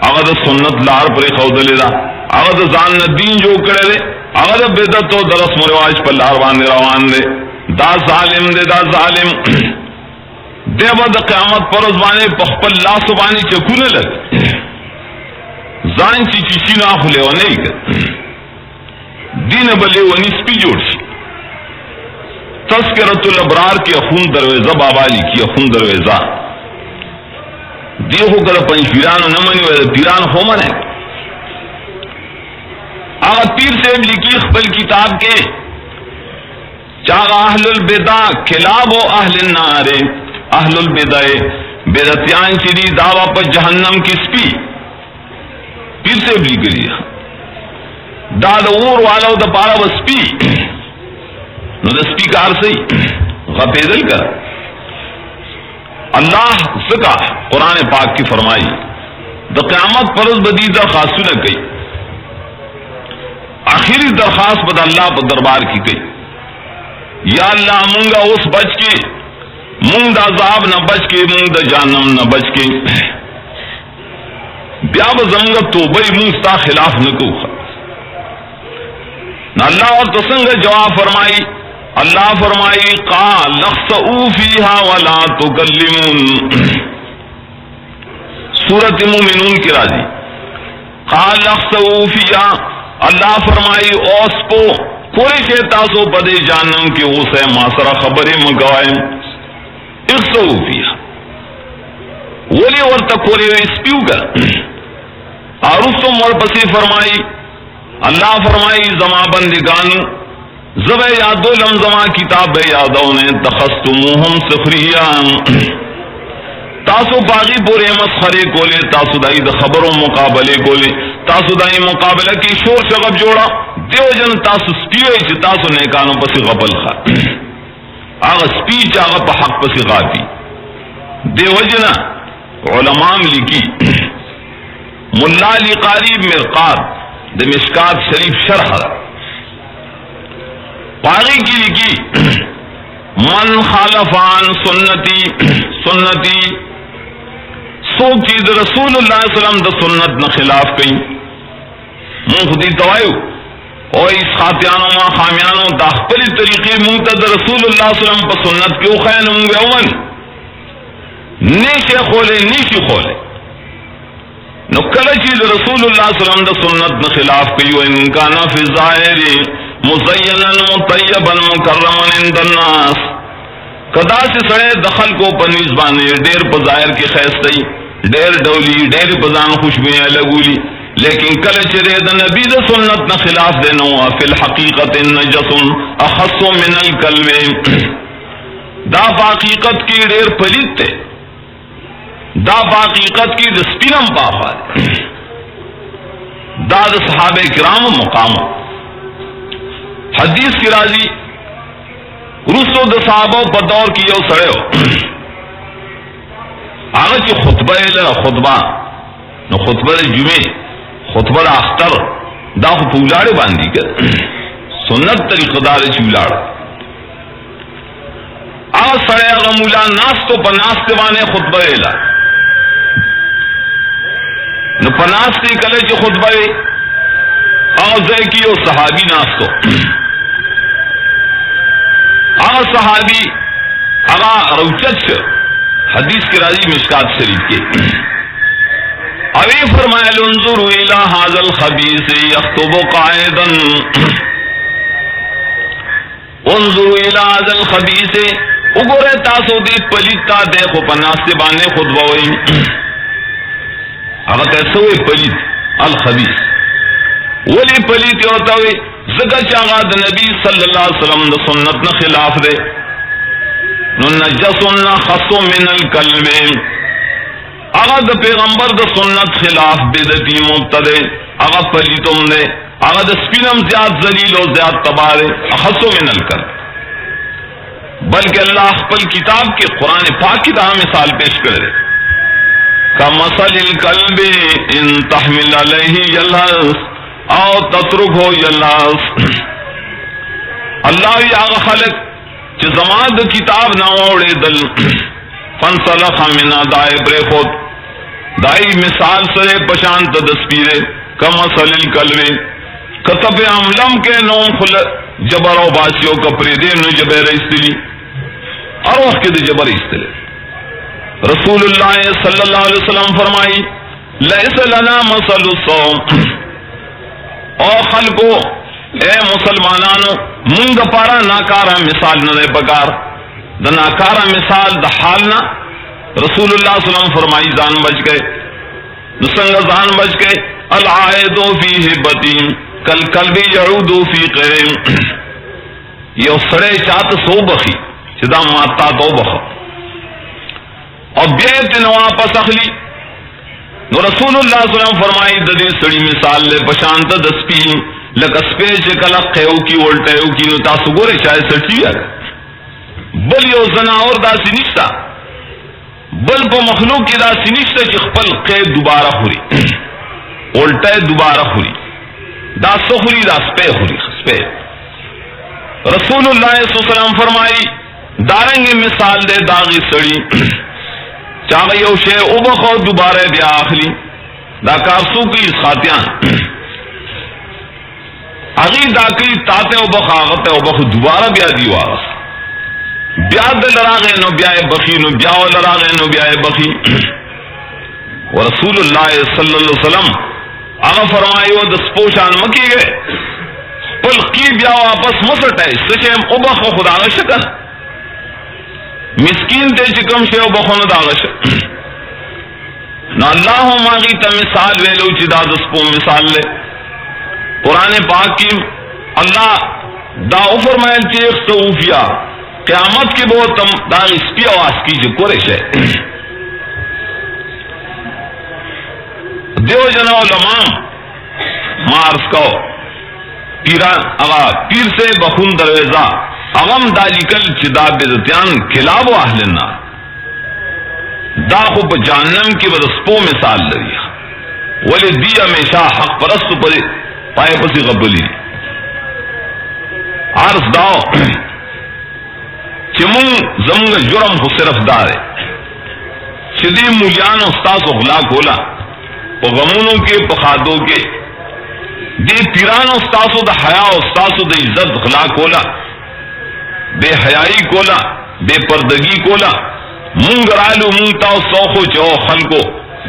اغا دا سنت لار پر خود لیدا اغا دا زان دین جو کرے دے اغا دا بدعت و درس مرواج پر لار باندے روان دے دا ظالم دے دا ظالم دے با دا قیامت پر ازوانے پخپل لا سبانی چکونے لگ زان چی چیشی نا خلے و نہیں کر دین بلے و نسپی جوڑ شی تذکرۃ الابرار کی اخون درویزہ بابالی کی اخون درویزہ دیو ہو کر پنج پیران نمانی ویدہ پیران ہو من ہے آغا پیر سے لکھی خبل کتاب کے چاغ اہل البدع کلاب و اہل النار اہل البدع بدعتیان چیری دعوی پر جہنم کی سپی پیر سے لکھی دا دا اور والا دا پارا و سپی نو دا سپی کار سی غپیدل کر اللہ ذکا قرآن پاک کی فرمائی دا قیامت پرز بدی درخواستوں نے کئی آخری درخواست بد اللہ پر دربار کی گئی یا اللہ مونگا اس بچ کے مونگ دا عذاب نہ بچ کے مونگ دا جہنم نہ بچ کے بیا بزنگ توبہ مونگستا خلاف نہ کو نہ اللہ اور تسنگ جواب فرمائی اللہ فرمائی قال اخسئوا فیہا ولا تکلمون سورۃ مومنون کی راضی قال اخسئوا فیہا اللہ فرمائی اوس پو کوئی شیطاسو پدے جانم کہ اسے ماسرہ خبریں مگوائیں اخسئوا فیہا ولی ورطا کولی اسپیو کر آرستم ورپسی فرمائی اللہ فرمائی زما بندگانو زب یادو لم زما کتاب یادو نے تخستموہم سخریان تاسو باغی پورے مسخرے کولے تاسو دائی دا خبروں مقابلے کولے تاسو دائی مقابلہ کی شور شغب جوڑا دیو جن تاسو سپیوے چی تاسو نیکانو پسی غبل خوا آغا سپی چاغا پا حق پسی غاتی دیو جنا علماء لکی ملا علی قریب مرقات دا مشکات شریف شرح پاغی کی لکی من خالفان سنتی سوک چیز رسول اللہ علیہ وسلم دا سنت نہ خلاف کئی من خودی توائیو او اس خاتیانو ما خامیانو دا اخبری طریقی منتا دا رسول اللہ علیہ وسلم پا سنت کیو خین منگوی اول نیشے خولے نیشی خولے نو کل چیز رسول اللہ صلی اللہ علیہ وسلم دا سنت نہ خلاف کیو انکانا فی ظاہری مزینا مطیبا مکرما عند الناس، کدا سے سڑے دخل کو پنیز بانے ڈیر پا ظاہر کی خیستی، ڈیر ڈولی، ڈیر پزان خوشبیاں لگولی، لیکن کل چرے دا نبی دا سنت نا خلاف دینا ہوا، فی الحقیقت نجس اخص من الکلب، دا حقیقت کی ڈیر پلیت تے، دا حقیقت کی دا سپینم پاپا دے، دا دا صحابہ کرام مقام حدیث کی راضی رسو دا صحابہ پر دور کی یو سڑے ہو آگا چی خطبہ لرا خطبہ نو خطبہ جمعے خطبہ اختر دا خو پولاڑے باندھی کر سنت طریقہ دار چولاڑ آگا سڑے آگا مولا ناستو پا ناستے بانے خطبہ لا نو پا ناستے کلے چی خطبہ آگا زی کیو صحابی ناستو آگا صحابی آگا روچت سے حدیث کی راضی مشکات شریف کے ابھی فرمائے انظروا الى هذا الخبيث يخطب قائدا، انظروا الى هذا الخبيث، اگورے تاسو دی پلیتا دیکھو پناستے بانے خطبہ ہوئی اگر تیسوئی پلیت الخبیث ولی پلیت ہوتا ہوئی زکا چاگا دا نبی صلی اللہ علیہ وسلم دا سنت نا خلاف دے نجسن خصو من الکلب، اگر دا پیغمبر دا سنت خلاف بدتی مبتدے اگر پلیتم دے اگر دا سپینم زیاد ذلیل و زیاد تبارے خصو من الکلب، بلکہ اللہ اخپل کتاب کے قرآن پاک کی طرح مثال پیش کرے کمثل الکلب ان تحمل علیہ یلہس او تترکو یلہس، اللہ یا خلق چی زمان دا کتاب ناوڑے دل فنسلخ من دائی برے خود دائی مثال سرے پشانت دسپیرے کمثل الکلب کتب املم کے نوم خل جبر و باسیو کپری دے نو جبیر استلی اور وقت دے جبر استلی رسول اللہ صلی اللہ علیہ وسلم فرمائی لیس لنا مثل الصوم، او خلقو اے مسلمانانو منگ پارا ناکارا مثال نہ پکار دا ناکارا مثال دا حالنا رسول اللہ صلی اللہ علیہ وسلم فرمائی زان بچ گئے نسنگ زان بچ گئے العائدو فی حبتیم کل کلبی یعودو فی قیم، یہ سڑے چاہت سو بخی چدا ماتا تو بخ اور بیت نو واپس اخلی نو رسول اللہ صلی اللہ علیہ وسلم فرمائی ددی سڑی مثال لے پشانت دسپی لکسپے چکل قیو کی والٹیو کی نو تاسو گورے چاہے سٹی ہے بل یو زناور دا سی نشتا بل پا مخلوق کی دا سی نشتا چی خپل قید دوبارہ خوری والٹے دوبارہ خوری دا سخوری دا سپے خوری سپے رسول اللہ صلی اللہ علیہ وسلم فرمائی دارنگی مثال دے داغی سڑی چاہے یو شے اوبخو دوبارہ بیا آخلی دا کارسو کی خاتیان اگی داکی تاتے اوبخ آغت اوبخ دوبارہ بیا دیو آغت بیا دل راغے نو بیا بخی نو بیا لراغے نو بیا بخی ورسول اللہ صلی اللہ علیہ وسلم آغا فرمائیو دس پوشان مکی گئے پل کی بیا واپس مسٹے سچیم اوبخ خدا آغا شکر مسکین تے چکم شے اوبخو نو داغا شکر نا اللہ ماغی تا مثال ویلو چی دا دس پو مثال لے قرآن پاک کی اللہ دا فرمائل چی اختوفیا قیامت کی بہت تم دا اسپی آواز کی جو قرش ہے دیو جنا علماء مارس کو پیران اغا پیر سے بخون درویزہ اغم دا لکل چدا بیدتیان کلاب و اہل النار دا خوب جہنم کی بدسپو مثال لریا ولی دی ہمیشہ حق پرست پر پائے پسی غبلی عرض داو چمون زمونگ جرم خو صرف دارے چدی مولیان استاس اغلا کولا پا غمونوں کے پخادوں کے دی پیران استاسو دا حیاء استاسو دا عزت غلا کولا بے حیائی کولا بے پردگی کولا مونگ رالو مونگ تاو سوخو چو خلقو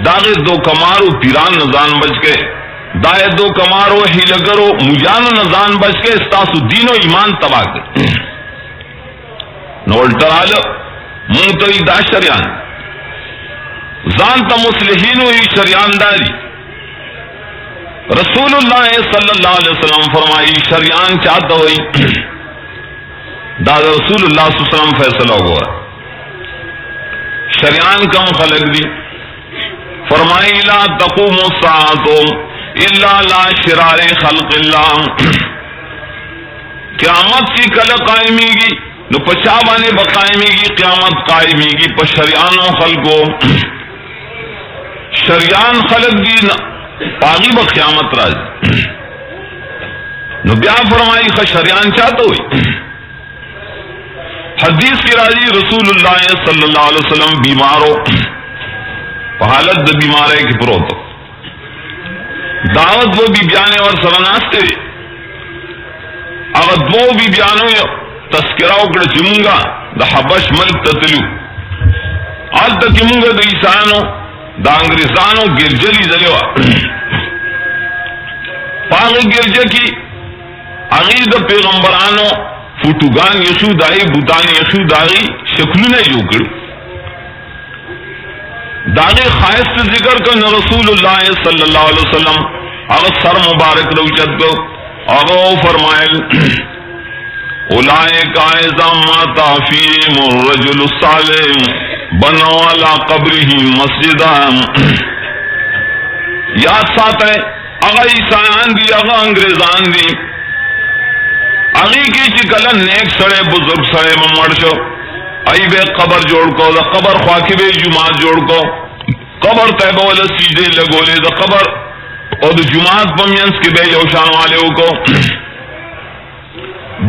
داغی دو کمارو پیران نزان بچ گئے دائے دو کمارو ہیلگرو مجانو نزان بچ کے استاسو دین و ایمان تباہ کر نولٹرال منتوی دا شریان زانتا مسلحین ہوئی شریان داری. رسول اللہ صلی اللہ علیہ وسلم فرمائی شریان چاہتا ہوئی دا رسول اللہ صلی اللہ علیہ وسلم فیصلہ ہوا. شریان کم خلق دی فرمائی لا تقوم الساعة الا لا شرار خلق اللہ. قیامت کی کل قائمی گی نو پچا بانے بقائمی گی قیامت قائمی گی پا شریانوں خلقو شریان خلق دی پاغی با قیامت راز نو بیا فرمائی شریان چاہتا ہوئی. حدیث کی راضی رسول اللہ صلی اللہ علیہ وسلم بیمارو حالت د بیمارے کی پروتو دعوت وہ بھی بیانے اور سرناستے اگر دو بھی بیانو تذکرہ اکڑ چمونگا دا حبش ملک تتلو آل تکمونگا دا عیسانو دا انگریزانو گرجلی دلیوا پاغ گرجہ کی عقید پیغمبرانو فوٹوگان یسو دائی بوتان یسو دائی شکلو نے جو کرو داغے خواہست ذکر کر رسول اللہ صلی اللہ علیہ وسلم اگر سر مبارک روچت کو اگر فرمائل اولائک اذا مات فیہم الرجل الصالح بنوا علی قبرہ مسجدا. یاد ساتھ ہے اگر عیسائیان دی اگر انگریزان دی اگی کی چکل نیک سڑے بزرگ سڑے ممڑ شو ای بے قبر جوڑ کو دا قبر خواکی بے جماعت جوڑ کو قبر طیبہ والا سیدے لگولے دا قبر اور دا جماعت پمینس کے بے یوشان والے کو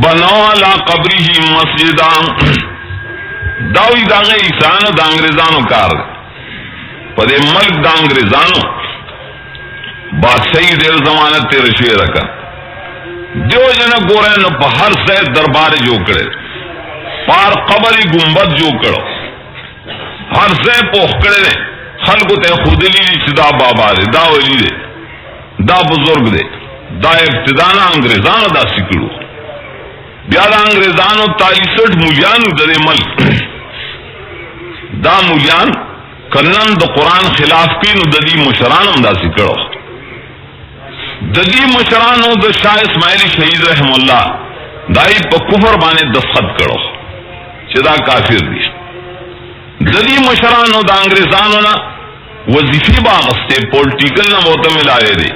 بناو لا قبری ہی مسجدہ داوی داغے عیسانو دا انگریزانو کار پدے ملک دا انگریزانو بادشاہی دیر زمانت تیرے شوئے رکھا دیو جنہ گورے نو پا ہر سے دربار جو کرے پار قبری گنبد جو کرو ہر سے پوخ کرے دے خلقو تے خود لی چدا بابا دے دا ولی دے دا بزرگ دے دا ابتدانا انگریزانو دا سکڑو بیادا انگریزانو 63 مولیانو در ملک دا مولیان کنن دا قرآن خلاف کی نو ددی مشرانم دا سکڑو ددی مشرانو دا شاہ اسماعیلی شہید رحم اللہ دائی پا کفر بانے دستخط کرو چدا کافر دی. ددی مشرانو دا انگریزانو نا وظیفی باغستے پولیٹیکل نا موتا ملائے دے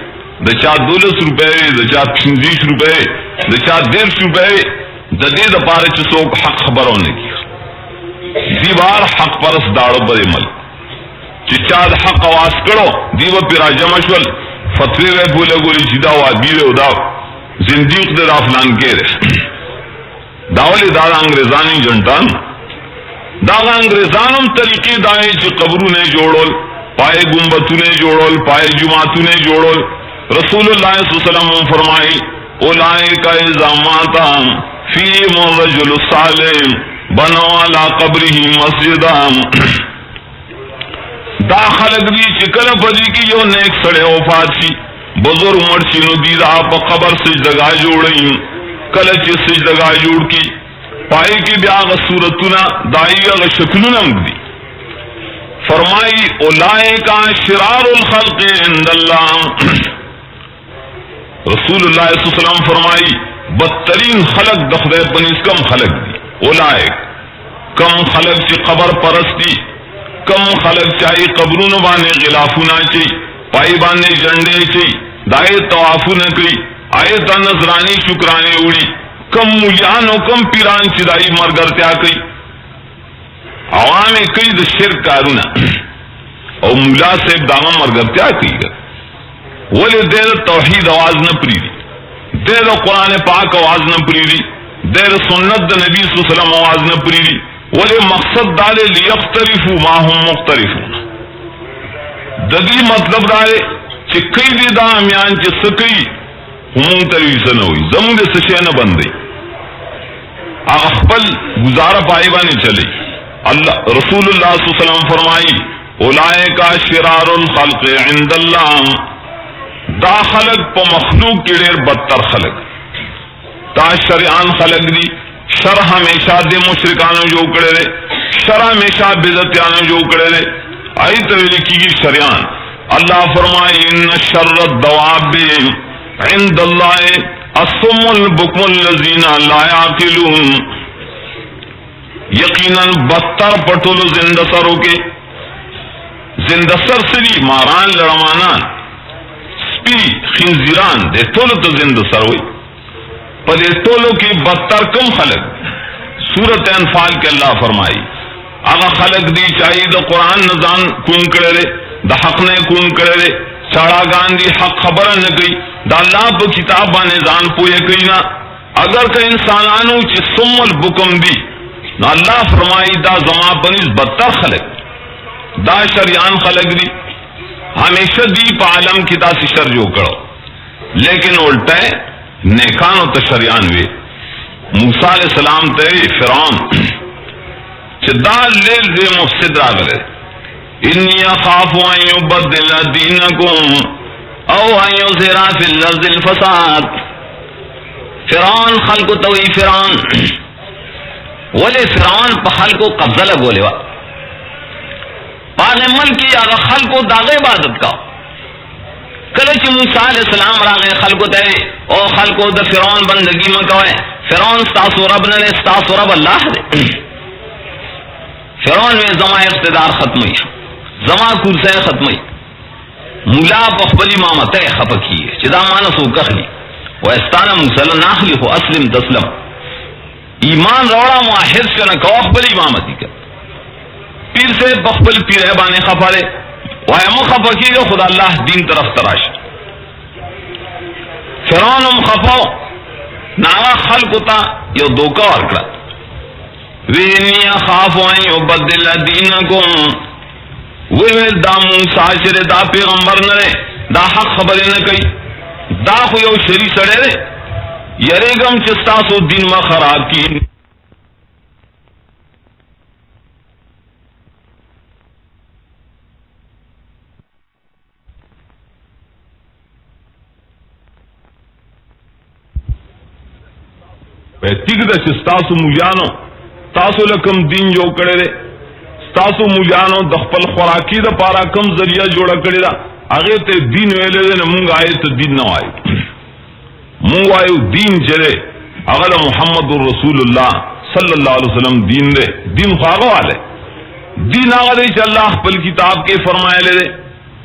دا چاہ 12 روپے دا چاہ 25 روپے دا چاہ 150 روپے دا دے دا پارے چسوک حق خبر ہونے کی دیوار حق پرس داڑو برے مل چاہ دا حق آواز کرو دیو پیرا جمشول فتوی وے بھولے گولی چیدہ وادی وے ادا زندیق دے رافلان کے رہے داولی دادا انگریزانی جنٹان دادا انگریزانم طریقے دائیں چی قبروں نے جوڑول پائے گنبتوں نے جوڑول پائے جماعتوں نے جوڑول. رسول اللہ صلی اللہ علیہ وسلم فرمائی اولئک اذا مات فیہم الرجل الصالح بنوا علی قبرہ مسجدا. دا خلق دی چکل پدی کی جو نیک سڑے وفات شی بزرگ مرچی نو دی دا پا قبر سجدگاہ جوڑیں کلچ سجدگاہ جوڑ کی پائی کی بیاغ صورتنا دائی اغ شکلنم دی. فرمائی اولائکا شرار الخلق عند اللہ. رسول اللہ صلی اللہ علیہ وسلم فرمائی بدترین خلق دخدے پنیس کم خلق دی. اولائک کم خلق چی قبر پرستی کم خلق چاہی قبرون بانے غلافونا چی پائی بانے جنڈے چی دائے توافو نکری آئے تا نظرانی شکرانے اڑی کم مولیان و کم پیران چی دائی مرگرتیا کئی عوامی کئی دا شرک کارونا او مولا صاحب داما مرگرتیا کئی گا ولی دیر توحید آواز نہ پریدی دیر قرآن پاک آواز نہ پریدی دیر سنت دا نبی صلی اللہ علیہ وسلم آواز نہ پریدی ولی مقصد دارے لیختلفو ما هم مختلفون ددی مطلب دارے چی کئی دی دا امیان چی سکی ہمون تریسا نوی زمون دے سشین بندی اخپل گزارا پائی بانے چلی اللہ رسول اللہ صلی اللہ علیہ وسلم فرمائی اولائکا شرار الخلق عند اللہ دا خلق پا مخلوق کی ډیر بدتر خلق دا شریعان خلق دی شر ہمیشہ دے مشرکانو جو کڑے دے شر ہمیشہ بدعتیانو جو کڑے دے آئی تو لکھی گی شریعان اللہ فرمائے ان شر الدواب عند اللہ الصم البکم الذین لا یعقلون یقیناً بدتر پٹول زندہ سروں کے زندہ سر سری ماران لڑمانان سپی خنزیران دے ٹولو تو زندہ سر ہوئی پر دے ٹولو کی بدتر کم خلق سورت انفال کے اللہ فرمائی آغا خلق دی چاہیے دا قرآن نزان کون کرے دے دا حق نے کون کرے دے چاڑا گان دی حق خبر نہ گئی دا اللہ پا کتاب بانے زان پوئے کئی نا اگر کہ انسانانو چی سم البکم دی نا اللہ فرمائی دا زمان پنیز بدتر خلق دا شریعان خلق دی ہمیشہ دی پا عالم کی دا سی شر جو کرو لیکن الٹا ہے نیکانو تا شریعان وے موسیٰ علیہ السلام تے فرعون چی دا لیل دے مفسد راگلے انی اخاف ان یبدل دینکم او ان یظہر فی الارض الفساد فرعون خلق توئی فرعون ولی فرعون پا خلق قبضہ لگولے وا پانے ملکی اگر خلق داغ عبادت کا کلچ موسیٰ علیہ السلام راغے خلق تے او خلق دا فرعون بندگی مکوئے فرعون ستاسو رب نے ستاسو رب اللہ دے فرعون میں زمان اقتدار ختمی زمان کرسے ختمی مولا پخبلی مامتے خپکی چدا مانسو کخلی و استانا موسیٰ ناخلی خو اسلم تسلم ایمان روڑا معاہد کنا کو اخبلی امامتی کر پیر سے بخبل پیر بانے خفارے وائمو خفکی گا خدا اللہ دین طرف تراش فرعونم خفاو ناغا خلقتا یو دوکا ورکڑا وینی اخافو ان یبدل دینکم ویویل دا موسیٰ شر دا پیغمبر نرے دا حق خبر نکئی دا خو یو شری سڑے رے یریگم چستاسو دین و خراب کی تیگ دا چستاسو مولیانو تاسو لکم دین جو کڑے دے ستاسو مولیانو دخپل خوراکی دا پارا کم ذریعہ جوڑا کڑے دا اگر تے دین ویلے دے نمونگ آئے تو دین نو آئے مونگ آئے دین چلے اگر محمد الرسول اللہ صلی اللہ علیہ وسلم دین دے دین خواگو آلے دین آگا دے چا اللہ پل کتاب کے فرمائے لے دے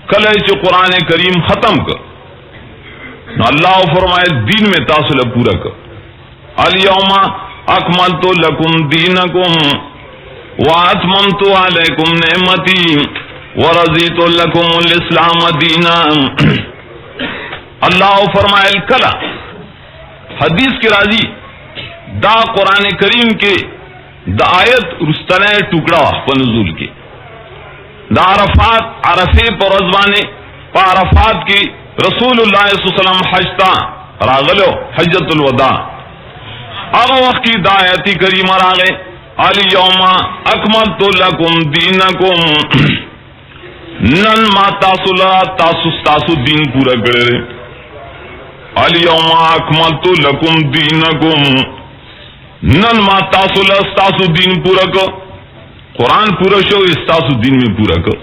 کلے چا قرآن کریم ختم کر اللہ فرمائے دین میں تاسو لے پورا کر الیوم اکملت لکم دینکم واتممت علیکم نعمتی ورضیت لکم الاسلام دینا اللہ فرمائے کلا حدیث کے راضی دا قرآن کریم کے دا آیت رستنے ٹکڑا پنزول کے دا عرفات عرفے پر رضوانے پا عرفات کی رسول اللہ صلی اللہ علیہ وسلم حجتا راغلو حجت الوداع اگر وقت کی دایتی کریم راغے الیوم اکملت لکم دینکم نن ما تاسو تاسو دین پورا کرے رہے الیوم اکملت لکم دینکم نن ما تاسو دین پورا کر قرآن پورا شو استاسو دین میں پورا کر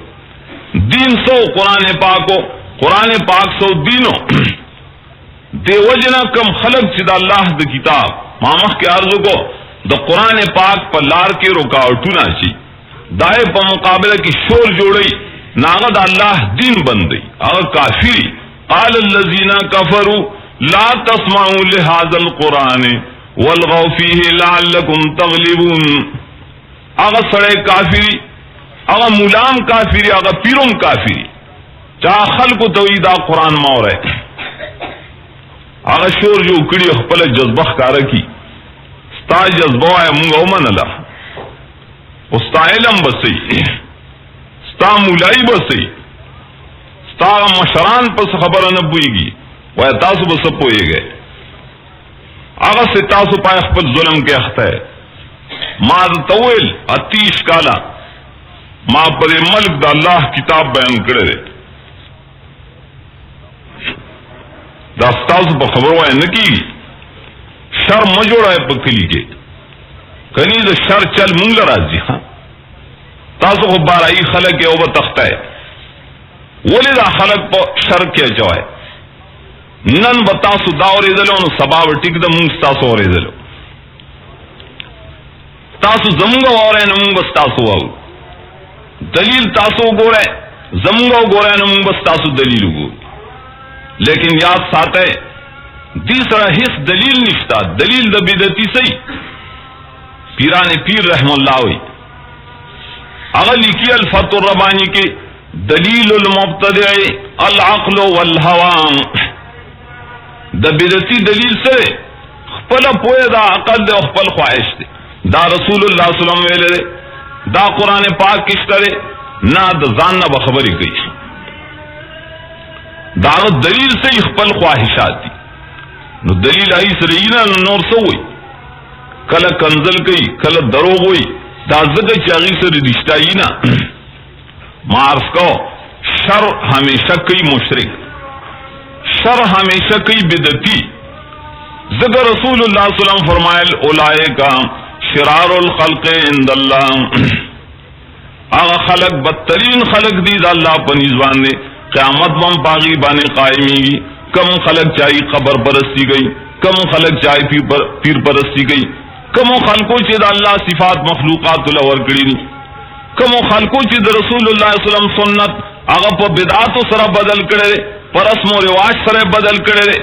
دین سو قرآن پاکو قرآن پاک سو دینو دے وجنا کم خلق چدا اللہ دا کتاب مامخ کے عرض کو دا قرآن پاک پر لار کے رکاوٹونا چی دائے پا مقابلہ کی شور جوڑی ناغد اللہ دین بندی اگر کافری قال الذین کفروا لا تسمعوا لهذا القرآن والغوا فیہ لعلکم تغلبون اگر سڑے کافری اگر مولام کافری اگر پیرم کافری چاہ خلق تویدہ قرآن مورے اگر شور جو اکڑی اخپل جذبہ کارا کی ستا جذبہ ہے مونگا امن اللہ ستا علم بسی ستا مولائی بسی ستا مشران پس خبر نبوئی گی وہ تاسو بس پوئے گئے اگر سے تاسو پائے اخپل ظلم کے اخت ہے ما طویل 30 کالا ما پر ملک دا اللہ کتاب بیان کرے دا ستاسو په خبرو وای نه کیږي. شر مه جوړوئ په کلي کې، کني د شر چل مونږ له راځي. تاسو خو بارایي خلک یې او به تختی، ولې دا خلک په شر کې اچوئ؟ نن به تاسو دا اورېدلو نو سبا به ټیک ده مونږ ستاسو اورېدلو. تاسو زمونږ واورئ نو مونږ به ستاسو واورو. دلیل تاسو وګورئ، زمونږ وګورئ نو مونږ به ستاسو دلیل وګورو. لیکن یاد ساتئ دی سره هیڅ دلیل نشتا، دلیل د بدعتي صحیح. پیران پیر رحم الله وی هغه لیکي الفتح الربانی کې دلیل المبتدع العقل والهوى. د بدعتي دلیل سره خپل پوهه دا عقل او خپل خواهش دی. دا رسول الله صلی الله علیه وسلم ویل دا قران پاک کې شته نه د ځان نه خبرې کوي. دا دلیل سے خپل خواہشات دی. نو دلیل آئی سرینا نور سوئی کل کنزل کئی کل دروغ ہوئی دا زگا چاگی سر رشتائی نا. معرف کو شر ہمیشہ کئی مشرک، شر ہمیشہ کئی بدعتی. زگا رسول اللہ صلی اللہ علیہ وسلم فرمائل اولائکا شرار الخلق عند اللہ. آغا خلق بدترین خلق دی دا اللہ پنیزوان دے، قیامت بم پاغی بانے قائمی گی. کم خلق چاہی قبر پرستی گئی، کم خلق چاہی پیر پرستی گئی، کم خلقوں چی دا اللہ صفات مخلوقات لور کری دی، کم خلقوں چی دا رسول اللہ صلی اللہ علیہ وسلم سنت آغا پا بدعات سر بدل کرے، پر رسم و رواج سر بدل کرے.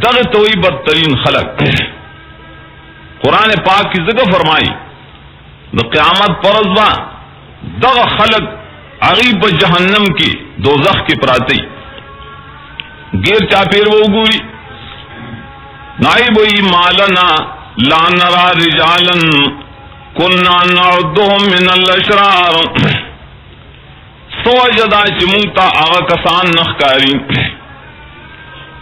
دغ توئی بدترین خلق. قرآن پاک کی ذکر فرمائی دا قیامت پرزبا دغ خلق عغیب جہنم کی دوزخ کی پراتی گیر چاپیر وہ گوری نائب وی مالنا لا نرا رجالا کننا نعدهم من الاشرار. سو جدا چی مونگتا آغا کسان نخکاری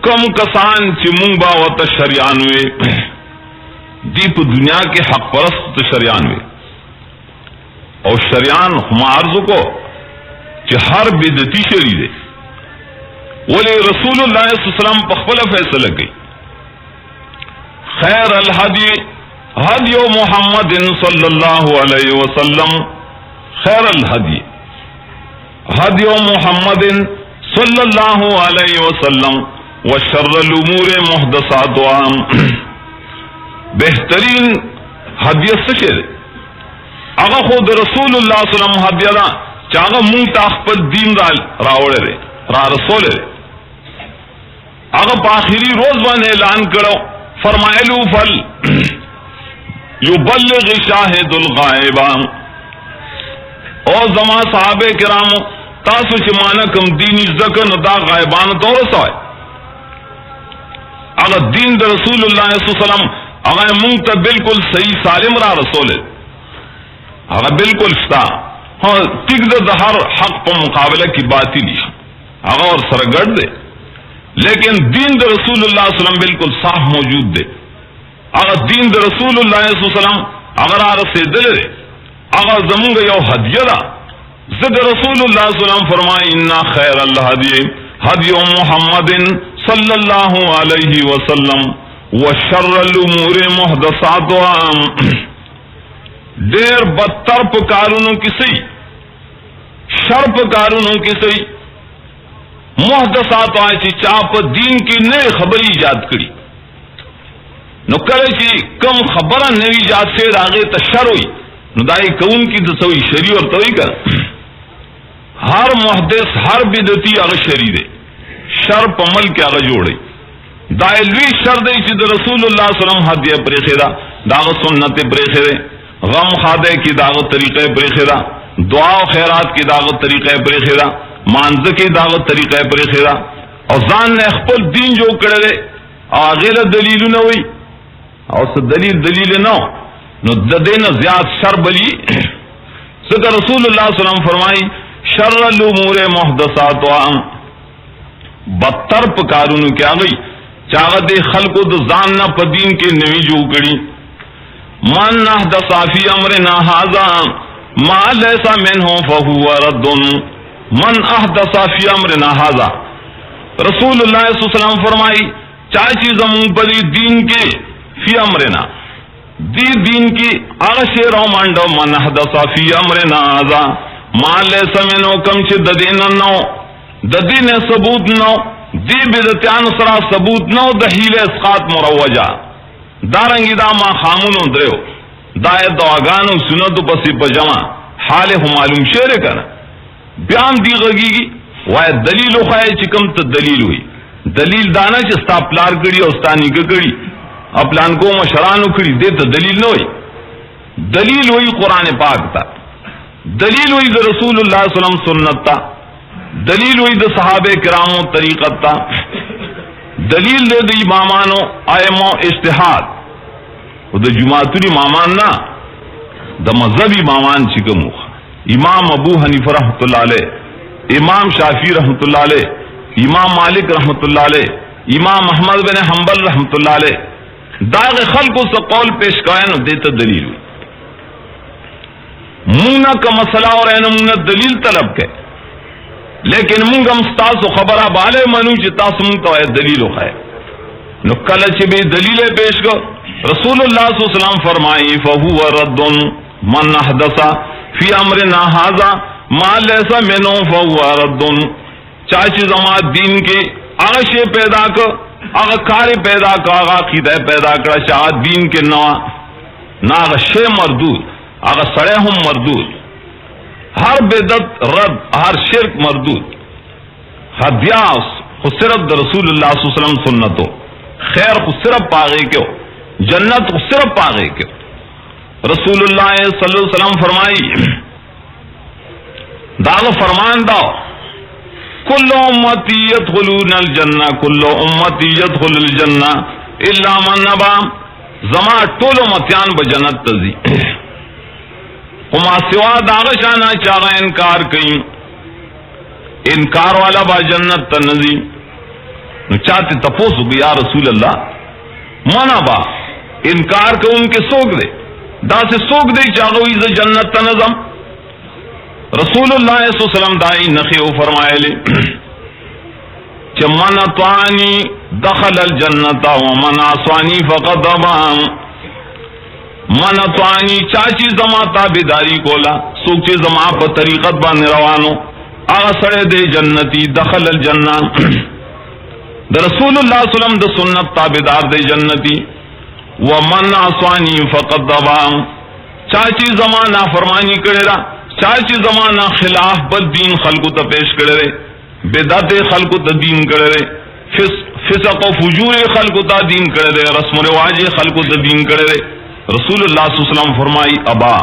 کم کسان چی مونگ باوت شریانوے دی پا دنیا کے حق پرست شریانوے. اور شریان ہمارزو کو چی ہر بدعتی شری دے. ولی رسول اللہ صلی اللہ علیہ وسلم پخبل فیصلہ کی خیر الحدی حدی محمد صلی اللہ علیہ وسلم، خیر الحدی حدی محمد صلی اللہ علیہ وسلم وشر الامور محدثاتها. بہترین حدیث سے اگر خود رسول اللہ صلی اللہ علیہ وسلم حدیث چاہا مونگ تاخپت دین راوڑے رے را رسول رے. اگر پاخری روز بان اعلان کرو فرمائلو فل یبلغ شاہد الغائبان. او زمان صحابہ کرامو تاسو چمانا کم دینی زکن دا غائبان تو رسوائے. اگر دین دا رسول اللہ صلی اللہ علیہ وسلم اگر مونگ تا بالکل صحیح سالم را رسول ہے، اگر بالکل شتا ہاں ٹک دا ہر حق پا مقابلہ کی باطلی اگر اور سرگڑ دے، لیکن دین دا رسول اللہ صلی اللہ علیہ وسلم بالکل صاف موجود دے. اگر دین دا رسول اللہ صلی اللہ علیہ وسلم اگر آرسے دل دے اگر زمونگا یو حدیہ دا زد رسول اللہ صلی اللہ علیہ وسلم فرمائی انا خیر اللہ حدی محمد صلی اللہ علیہ وسلم وشر الامور محدثاتها. دیر بدتر پکارونوں کی سی، شر پکارونوں کی سی، محدثات آئے چی چاپ دین کی نئے خبری ایجاد کری. نو کرے چی کم خبرہ نئے ایجاد سے آگے تشر ہوئی نو دائی کون کی تسوئی شری اور توئی کر. ہر محدث ہر بدعتی آگے شری دے، شر پمل کے آگے جوڑے. دائلوی شر دے چی دا رسول اللہ صلی اللہ علیہ وسلم حدیہ پریخے دا داغ سنت پریخے دے، غم خادے کی داغ طریقہ پریخے دا، دعا و خیرات کی داغ طریقہ پریخے دا، مانز کی داغ طریقہ پریخے دا. اور زان نے خپل دین جو کرے دے آغیر دلیل نہ ہوئی اور دلیل نہ ہو نو دین زیاد شر بلی. سکر رسول اللہ صلی اللہ علیہ وسلم فرمائی شر الامور محدثاتها. بدتر پکارونو کیا گئی چاہت خلق دو زان نہ پدین کے نوی جو کری. من احدث فی امرنا ھذا ما لیس منہ فہو رد. من احدث فی امرنا ھذا، رسول اللہ صلی اللہ علیہ وسلم فرمائی چاچی زمون پری دین کے فی امرنا دی دین کی اغشی رومانڈو من حدث فی امرنا آزا مان لے سمینو کم چھ ددین نو ددین ثبوت نو دی بدتیان سرا ثبوت نو دہیل اسقاط مروجہ دارنگی دا ما خامونو دریو دائے دعاگانو سنتو پسی پجمع حال ہو معلوم شعر کنا بیان دی غگی گی وائے دلیل خواہ چکم تا دلیل ہوئی دلیل دانا چھ ستا پلار کری اور ستا نیکہ کری اپلان کو مشرانو کری دے تا دلیل نہ ہوئی دلیل ہوئی قرآن پاک تا دلیل ہوئی دا رسول اللہ صلی اللہ علیہ وسلم سنت تا دلیل ہوئی دا صحابہ کرامو طریقت تا دلیل دے دا امامانو آئمو اجتہاد و دا جماعتوری امامان نا دا مذہبی امامان چکمو امام ابو حنیفہ رحمۃ اللہ علیہ امام شافعی رحمۃ اللہ علیہ امام مالک رحمۃ اللہ علیہ امام محمد بن حنبل رحمۃ اللہ علیہ داغ خلق سے قول پیش کائن دیتا دلیل مونا کا مسئلہ اور اینمونا دلیل طلب کے لیکن منگم ستاسو خبرہ بالے منو چی تاسو منگتا ہے دلیل خائے نو کلچ بھی دلیل پیش کر رسول اللہ صلی اللہ علیہ وسلم فرمائی فہو رد من احدث فی امرنا ھذا ما لیس منہ فہو رد چاچی زما دین کے آغا شے پیدا کر آغا کاری پیدا کر آغا عقیدہ پیدا کر چاہ دین کے نوا نا آغا شے مردود آغا سڑے ہم مردود ہر بدت رد ہر شرک مردود حدیاس خود صرف دا رسول اللہ صلی اللہ علیہ وسلم سنتو خیر خود صرف پاگے کیوں جنت خود صرف پاگے کیوں رسول اللہ صلی اللہ علیہ وسلم فرمائی داغ فرمان داؤ کل امتی یدخلون الجنہ کل امتی یدخل الجنہ الا من نبا زما طول امتیان بجنت تزی وما سوا داغ شانا چاگا انکار کئی انکار والا با جنت تنزی نو چاہتے تپوسو کہ یا رسول اللہ منا با انکار کو ان کے سوک دے دا سے سوک دے چاہوئی سے جنت تنظم رسول اللہ صلی اللہ علیہ وسلم دائی نخیو فرمائے لے کہ من اطوانی دخل الجنت ومن عصوانی فقد ابا من اطوانی چاچی زما تابداری کولا سوک زما پر طریقت بان روانو آسر دے جنتی دخل الجنہ دا رسول اللہ صلی اللہ علیہ وسلم دا سنت تابدار دے جنتی ومن عصوانی فقد ابا چاچی زمانہ فرمانی کرے را چاچی زمانہ خلاف بد دین خلقو تا پیش کرے بدعت خلقو تا دین کرے فسق و فجور خلقو تا دین کرے رسم و رواج خلقو تا دین کرے رسول اللہ صلی اللہ علیہ وسلم فرمائی ابا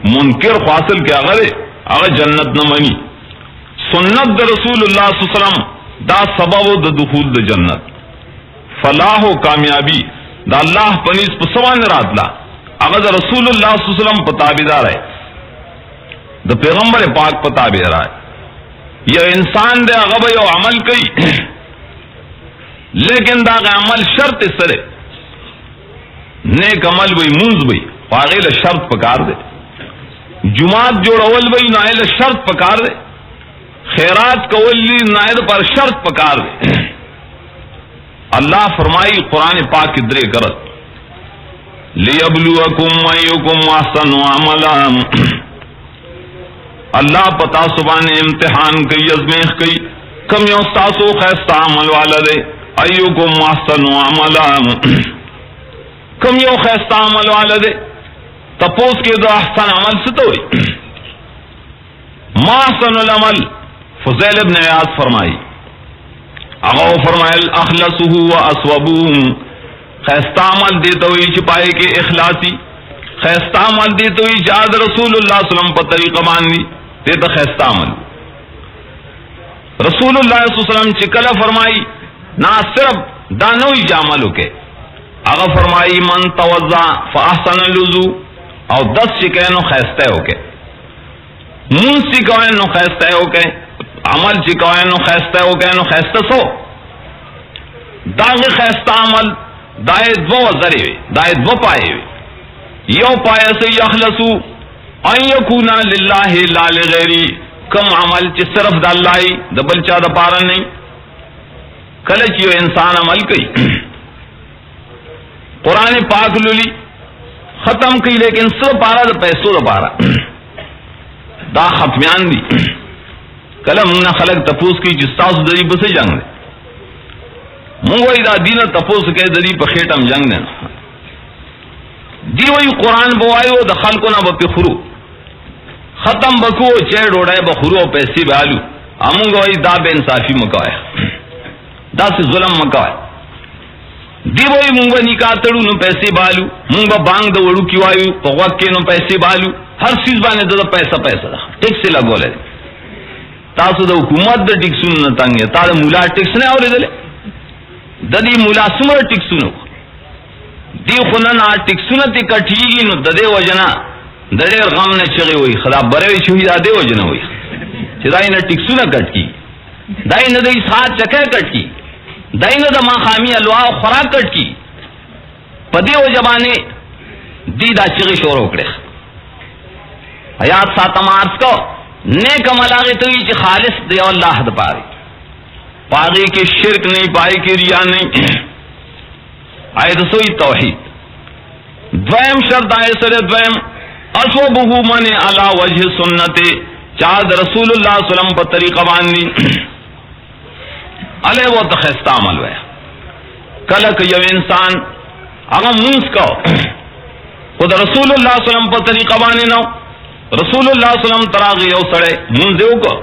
منکر خواصل کے اگر جنت نہ منی سنت دا رسول اللہ صلی اللہ علیہ وسلم دا سبب دا دخول دا جنت فلاح و کامیابی دا اللہ پنیس پسوان رات لا اگر دا رسول اللہ صلی اللہ علیہ وسلم پتابدار ہے دا پیغمبر پاک پتابدار ہے یہ انسان دے اغب یو عمل کئی لیکن دا عمل شرط سرے نیک عمل بھئی منز بھئی فاغیل شرط پکار دے جماعت جوڑ اول بھئی نائل شرط پکار دے خیرات کولی نائل پر شرط پکار دے اللہ فرمائی قرآن پاک درے کرت لیبلوکم ایکم احسن عملا اللہ پتا سبحان امتحان کئی ازمیخ کئی کم یو ستاسو خیستہ عمل والا دے ایکم احسن عملا کم یو خیستہ عمل والا دے تپوس کے دو احسن عمل ستوئی ما احسن العمل فضیل ابن عیاض فرمائی اغاو فرمائل اخلصه و اسوبوم خیستہ عمل دیتا ہوئی چھپائے کے اخلاصی خیستہ عمل دیتا ہوئی جاد رسول اللہ صلی اللہ علیہ وسلم پر طریقہ ماننی دیتا خیستہ عمل رسول اللہ صلی اللہ علیہ وسلم چکلہ فرمائی نا صرف دانوی جاملو کے اغا فرمائی من توضع فاحسن اللوزو او 10 چکینو خیستہ ہو کے من چکینو خیستہ ہو کے عمل چکوائنو خیستہ ہو گئے نو خیستہ سو داغ خیستہ عمل دائے دو وزری وی دائے دو پائے وی یو پائے سے یخلصو ان یکونا للہ لا لغیری کم عمل چی صرف دا اللہ دا بلچہ دا پارا نہیں کلچ یو انسان عمل کئی قرآن پاک لولی ختم کی لیکن سو پارا دا پیسو دا پارا دا ختمیان دی کلم نہ خلق تپوس کی جستاس دری بس جنگ دے منگوئی دا دین تپوس کے دری پا خیٹم جنگ دے دی وی قرآن بوائیو دا خلقو نا با پی خرو ختم بکو چیر ڈوڑائے بخرو پیسی بالو امونگوئی دا بے انصافی مکوائے دا سے ظلم مکوائے دی وی مونگا نکاح تڑو نو پیسے بالو مونگا بانگ دا وڑو کیوائیو پا وقت نو پیسے بالو ہر چیز بانے دا پیسہ پیسہ دا ٹیکس سے لگو لے تاسو دا حکومت دا ٹیکسون نتانگے تا دا مولا ٹیکس نے آوری دلے دا دی مولا سمر ٹیکسونو دی خوننا ٹیکسون تی کٹھیگی نو دا دے وجنا دا دیر غم نے چگی ہوئی خدا بروی چوہی دا دے وجنا ہوئی چی دا اینا ٹیکسون کٹ کی دا اینا دا اسحاد چکے کٹ کی دا اینا دا ماخامی الواء خوراک کٹ کی پدی و جبانے دی دا چگی شور اکڑے حیات ساتم عرض کو نیک عمل آگے تو یہ خالص دے اللہ دا پاری پاگی کے شرک نہیں پائی کے ریا نہیں آئے دسوئی توحید دویم شرط آئے سر دویم اصوبہو من علا وجہ سنت چاہد رسول اللہ صلی اللہ علیہ وسلم پر طریقہ باندی علیہ وہ تخیستہ عمل ہوئے کلک یو انسان اگر منس کو خود رسول اللہ صلی اللہ علیہ وسلم پر طریقہ باندی نو رسول اللہ صلی اللہ علیہ وسلم تراغی او سڑے منزیو کو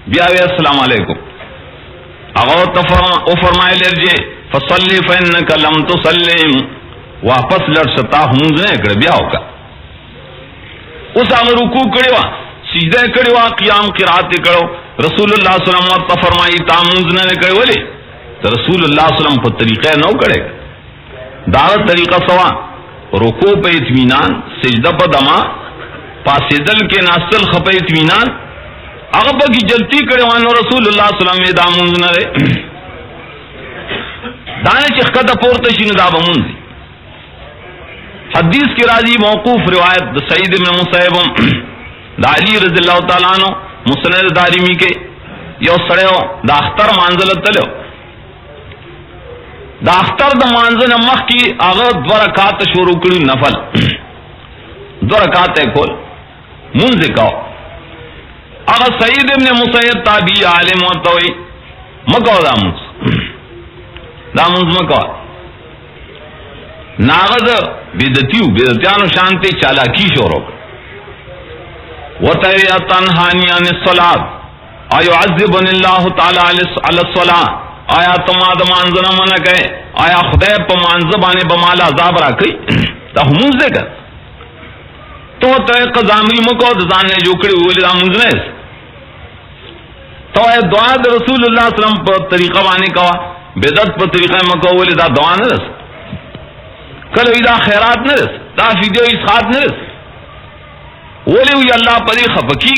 بیاوی السلام علیکم اگر او فرمائے لرجے فصلی فینک لم تسلیم واپس لڑ ستا منزنے اکڑ بیاو کا اس آگر رکوع کڑیوا سجدہ کڑیوا قیام قرآت کڑو رسول اللہ صلی اللہ علیہ وسلم فرمائی تا منزنے کڑے ولی تو رسول اللہ صلی اللہ علیہ وسلم پر طریقہ نو کڑے دعوت طریقہ سوا رکوع پہ اطمینان سجدہ پہ دما پاسدل کے ناستل خپے اطمینان اغبا کی جلتی کرے وانو رسول اللہ صلی اللہ علیہ وسلم دامون نرے دانے چخکت پورتشی نداب منزی حدیث کی راضی موقوف روایت دا سعید بن مسیب دا علی رضی اللہ تعالیٰ عنہ مسند دارمی کے یو سڑے ہو دا اختر مانزلت تلے دا اختر دا مانزل مخ کی اغد دو رکات شروع کری نفل دو رکات کھول منزی کاؤ اگر سعید ابن مسیب تابعی عالم ہوتاوئی مکو دا منز مکو ناغذ بیدتیانو شانتے چالاکی شورو وَتَوِيَ تَنْحَانِيَ عَنِ الصَّلَاةِ آیا عذبن اللہ تعالی علی الصلاة آیا تماد مانزنا منع کہے آیا خدای پا مانزبانے بمالا عذاب را کئی تا ہمونز دے کر تو قضامری مکو دزانے جو کڑی ہوئی دا منزنے تو دعا دا رسول اللہ صلی اللہ علیہ وسلم پر طریقہ بانے کوا بیدت پر طریقہ مکو ہوئی دا دعا نہ رس کلوی دا خیرات نہ رس دا فیدیو اسخات نہ رس ولی ہوئی اللہ پدی خفکی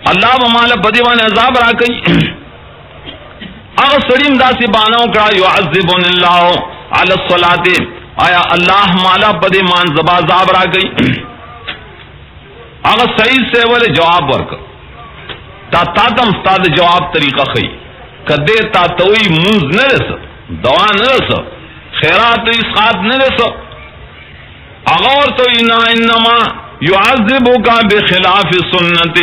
اللہ بمالا پدی بانے عذاب را کئی اگر سڑیم دا سی باناو کرا یعذبن اللہ علی الصلاة آیا اللہ مالا پدی مان زبا عذاب را کئی اگر صحیح سے والے جواب ورک تا تم استاد جواب طریقہ خی کدے تا توئی منز نہ رس دعا نہ رس خیرات اسقات نہ رس اغور تو انما یعذبک بخلاف سنت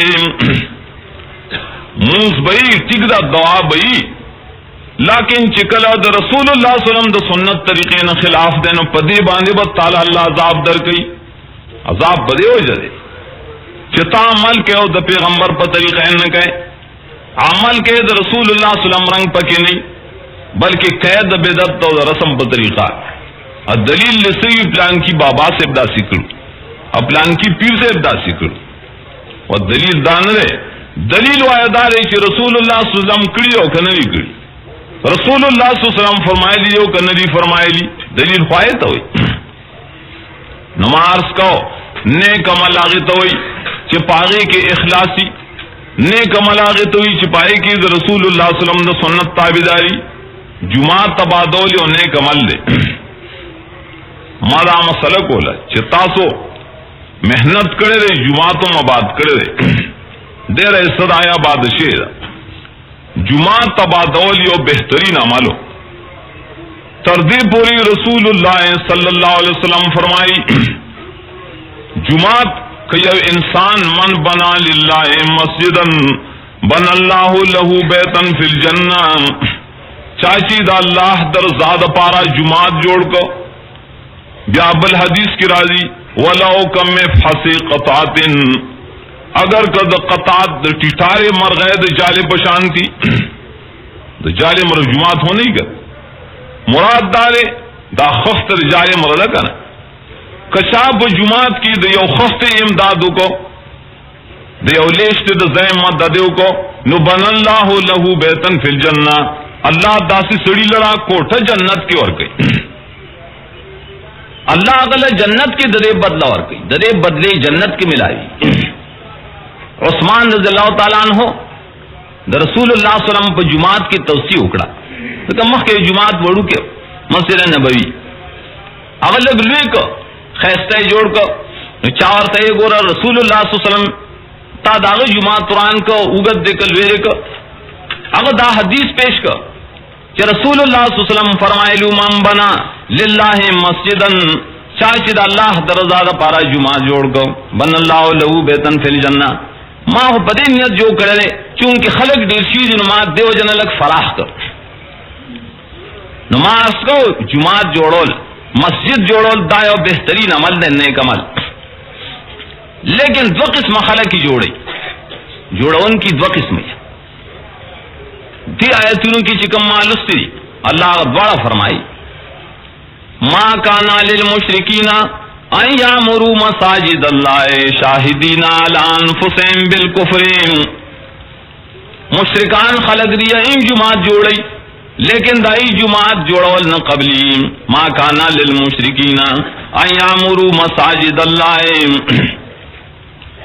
منز بئی ٹک دا دعا بئی لیکن چکلا دا رسول اللہ صلی اللہ علیہ وسلم دا سنت طریقے نہ خلاف دینا پدی باندے با تعالی اللہ عذاب در کئی عذاب بدے ہو جائے چتا عمل کے او دا پیغمبر پا طریقہ نہ کہے عمل کے دا رسول اللہ صلی اللہ علیہ وسلم رنگ پکے نہیں بلکہ قید بدعت و رسم پا طریقہ دلیل لسوی پلان کی بابا سے ابدا سکڑ پلان کی پیر سے ابدا سکڑ اور دلیل دان رہے دلیل وعدار ہے کہ رسول اللہ صلی اللہ علیہ وسلم کڑی ہو کنری کڑی رسول اللہ صلی اللہ علیہ وسلم فرمائے لی ہو کنری فرمائے لی دلیل خواہی تو ہوئی نماز کو نیک عمل آگے تو ہوئی چپاغی کے اخلاصی نیک عمل آگے تو ہوئی چپائی کی رسول اللہ صلی اللہ علیہ وسلم دا سنت تابداری جماعت تبادولی اور نیک عمل دے مادا مسئلہ کولا چتاسو محنت کرے رہے جماعتوں مباد کرے رہے دے رہے صدایا بادشیر جمعہ تبادول یو بہترین عملو. تردی پوری رسول اللہ صلی اللہ علیہ وسلم فرمائی جمعہ کہ انسان من بنا للہ مسجدن بن اللہ لہو بیتن فی الجنہ چاچی دا اللہ در زاد پارا جماعت جوڑ کو بیا بل حدیث کی راضی ولو کم فحسی قطعات اگر کد قطعات ٹھٹارے مر گئے تو جالے پشانتی تو جالے مر جماعت ہونے کا مراد دارے دا خفت جالے مر لگا نا کشاب جماعت کی دیو خفت امدادو کو دیو لیشت دا زیم مددو کو نو بن اللہ لہو بیتن فی الجنہ اللہ داسی سڑی لڑا کوٹھا جنت کی اور گئی اللہ اگلے جنت کی درے بدلا اور گئی درے بدلے جنت کی ملائی. عثمان رضی اللہ تعالیٰ عنہ دا رسول اللہ صلی اللہ علیہ وسلم پہ جماعت کی توسیع اکڑا تو مخ کے جماعت وڑو کے مسجد نبوی اگر لگ لوے کو خیستہ جوڑ کو چاور تے گورا رسول اللہ صلی اللہ علیہ وسلم تا داغ جماعت قرآن کو اگت دے کر ویرے کو اگر دا حدیث پیش کو کہ رسول اللہ صلی اللہ علیہ وسلم فرمائے لو من بنا للہ مسجدن چاچد اللہ درزاد پارا جماعت جوڑ کو بن اللہ لہو بیتن فی الجنہ ماں ہو پدے نیت جو کرے چونکہ خلق دیر شید نماز دیو جن لگ فراخ کر نماز کو جماعت جوڑول مسجد جوڑول دایو بہترین عمل دے نیک عمل. لیکن دو قسم خلق کی جوڑے جوڑون کی دو قسم دی آیتونوں کی چکم مالستی اللہ بڑا فرمائی ما کانا للمشرکین ان یامروا مساجد اللہ شاہدین علی انفسہم بالکفر. مشرکان خلق دیا ان جماعت جوڑی لیکن دائی جماعت جوڑول نہ قبلی. ما کانا للمشرکین ان یامروا مساجد اللہ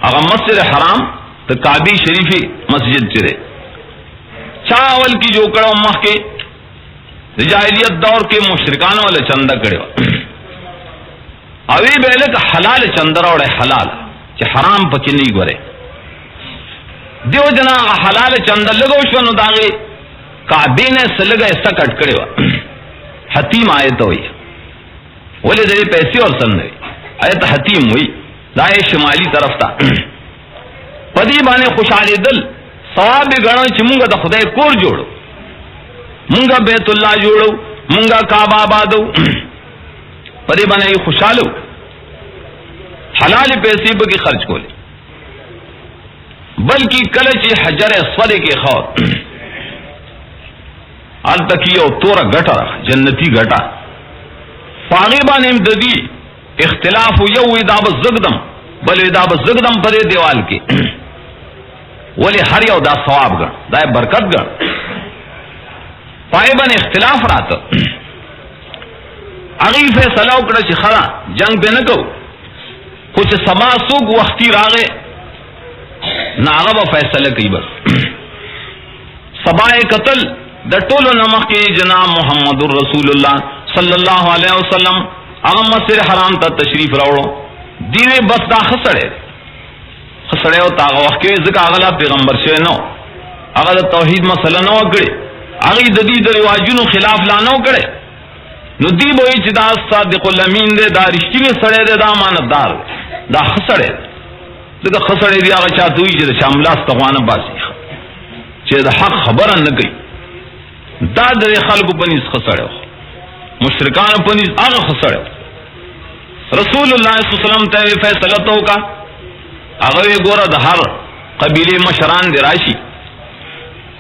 اگر مسجد حرام تو کعبی شریفی مسجد چرے چاول کی جو کڑو مخ کے جاہلیت دور کے مشرکان والے چندہ کڑے ابھی بیلے کا حلال چندر اور حلال کہ حرام پکی نہیں گورے دیو جنا حلال چندر لگو شو داغے کعبے نے سلگا ایسا کٹ کڑے حتیم آیت ہوئی بولے دے پیسے اور سن رہے آیت حتیم ہوئی دائے شمالی طرف تھا پدی بانے خوشحالی دل ثواب گڑو چ مونگا دا خدای کور جوڑو مونگا بیت اللہ جوڑو مونگا کعبہ آبادو پدی بانے یہ خوشحالو حلال پیسے بکی خرچ کو لے بلکہ کلچ حجر اسود کے خور آل تکیو تورا گٹا جنتی گٹا پاغیبان امددی اختلاف یو اداب زگدم بل اداب زگدم پدے دیوال کے ولی ہر یو دا ثواب گن دا برکت گن پائبن اختلاف رات اگی فیصلہ اکڑا چی خرا جنگ پہ نکو کچھ سما سوک وقتی راغے ناغب فیصلہ کی بس سبائے قتل دا طول نمخ کی جناب محمد الرسول اللہ صلی اللہ علیہ وسلم اغم مسجد حرام تا تشریف روڑو دیوے بس دا خسڑے خسڑے ہو تاغ وقت کے ذکا اغلا پیغمبر شے نو اغلا توحید مسئلہ نو اکڑے اغی ددی در رواجونو خلاف لانو کرے نو دی بوئی چی دا صادق الامین دے دا رشتی میں سڑے دے دا ماندار دا خسڑے دے خسڑے دی آغا چاہتوئی چی دا شاملاس تغوان باسی چی دا حق خبرن نگئی دا در خلق پنیز خسڑے ہو مشرکان پنیز آغا خسڑے ہو رسول اللہ صلی اللہ علیہ وسلم تے فیصلہ تو کا اغوی گورا دا ہر قبیلے مشران دے راشی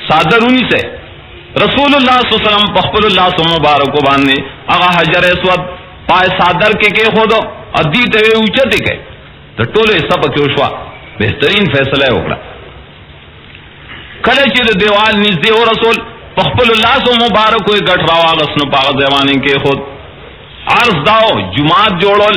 صادرونی سے رسول اللہ صلی اللہ علیہ وسلم پخبر اللہ صلی مبارکو باندے اغا حجر اسود پائے صادر کے خودو ادیتے ہوئے اوچتے کے تو ٹولے سب کیوشوا بہترین فیصلہ ہے اکڑا کلے چیز دیوال نزدے ہو رسول پخبر اللہ صلی مبارکو گٹ روا غسن پاغ دیوانے کے خود عرض داؤ جماعت جوڑول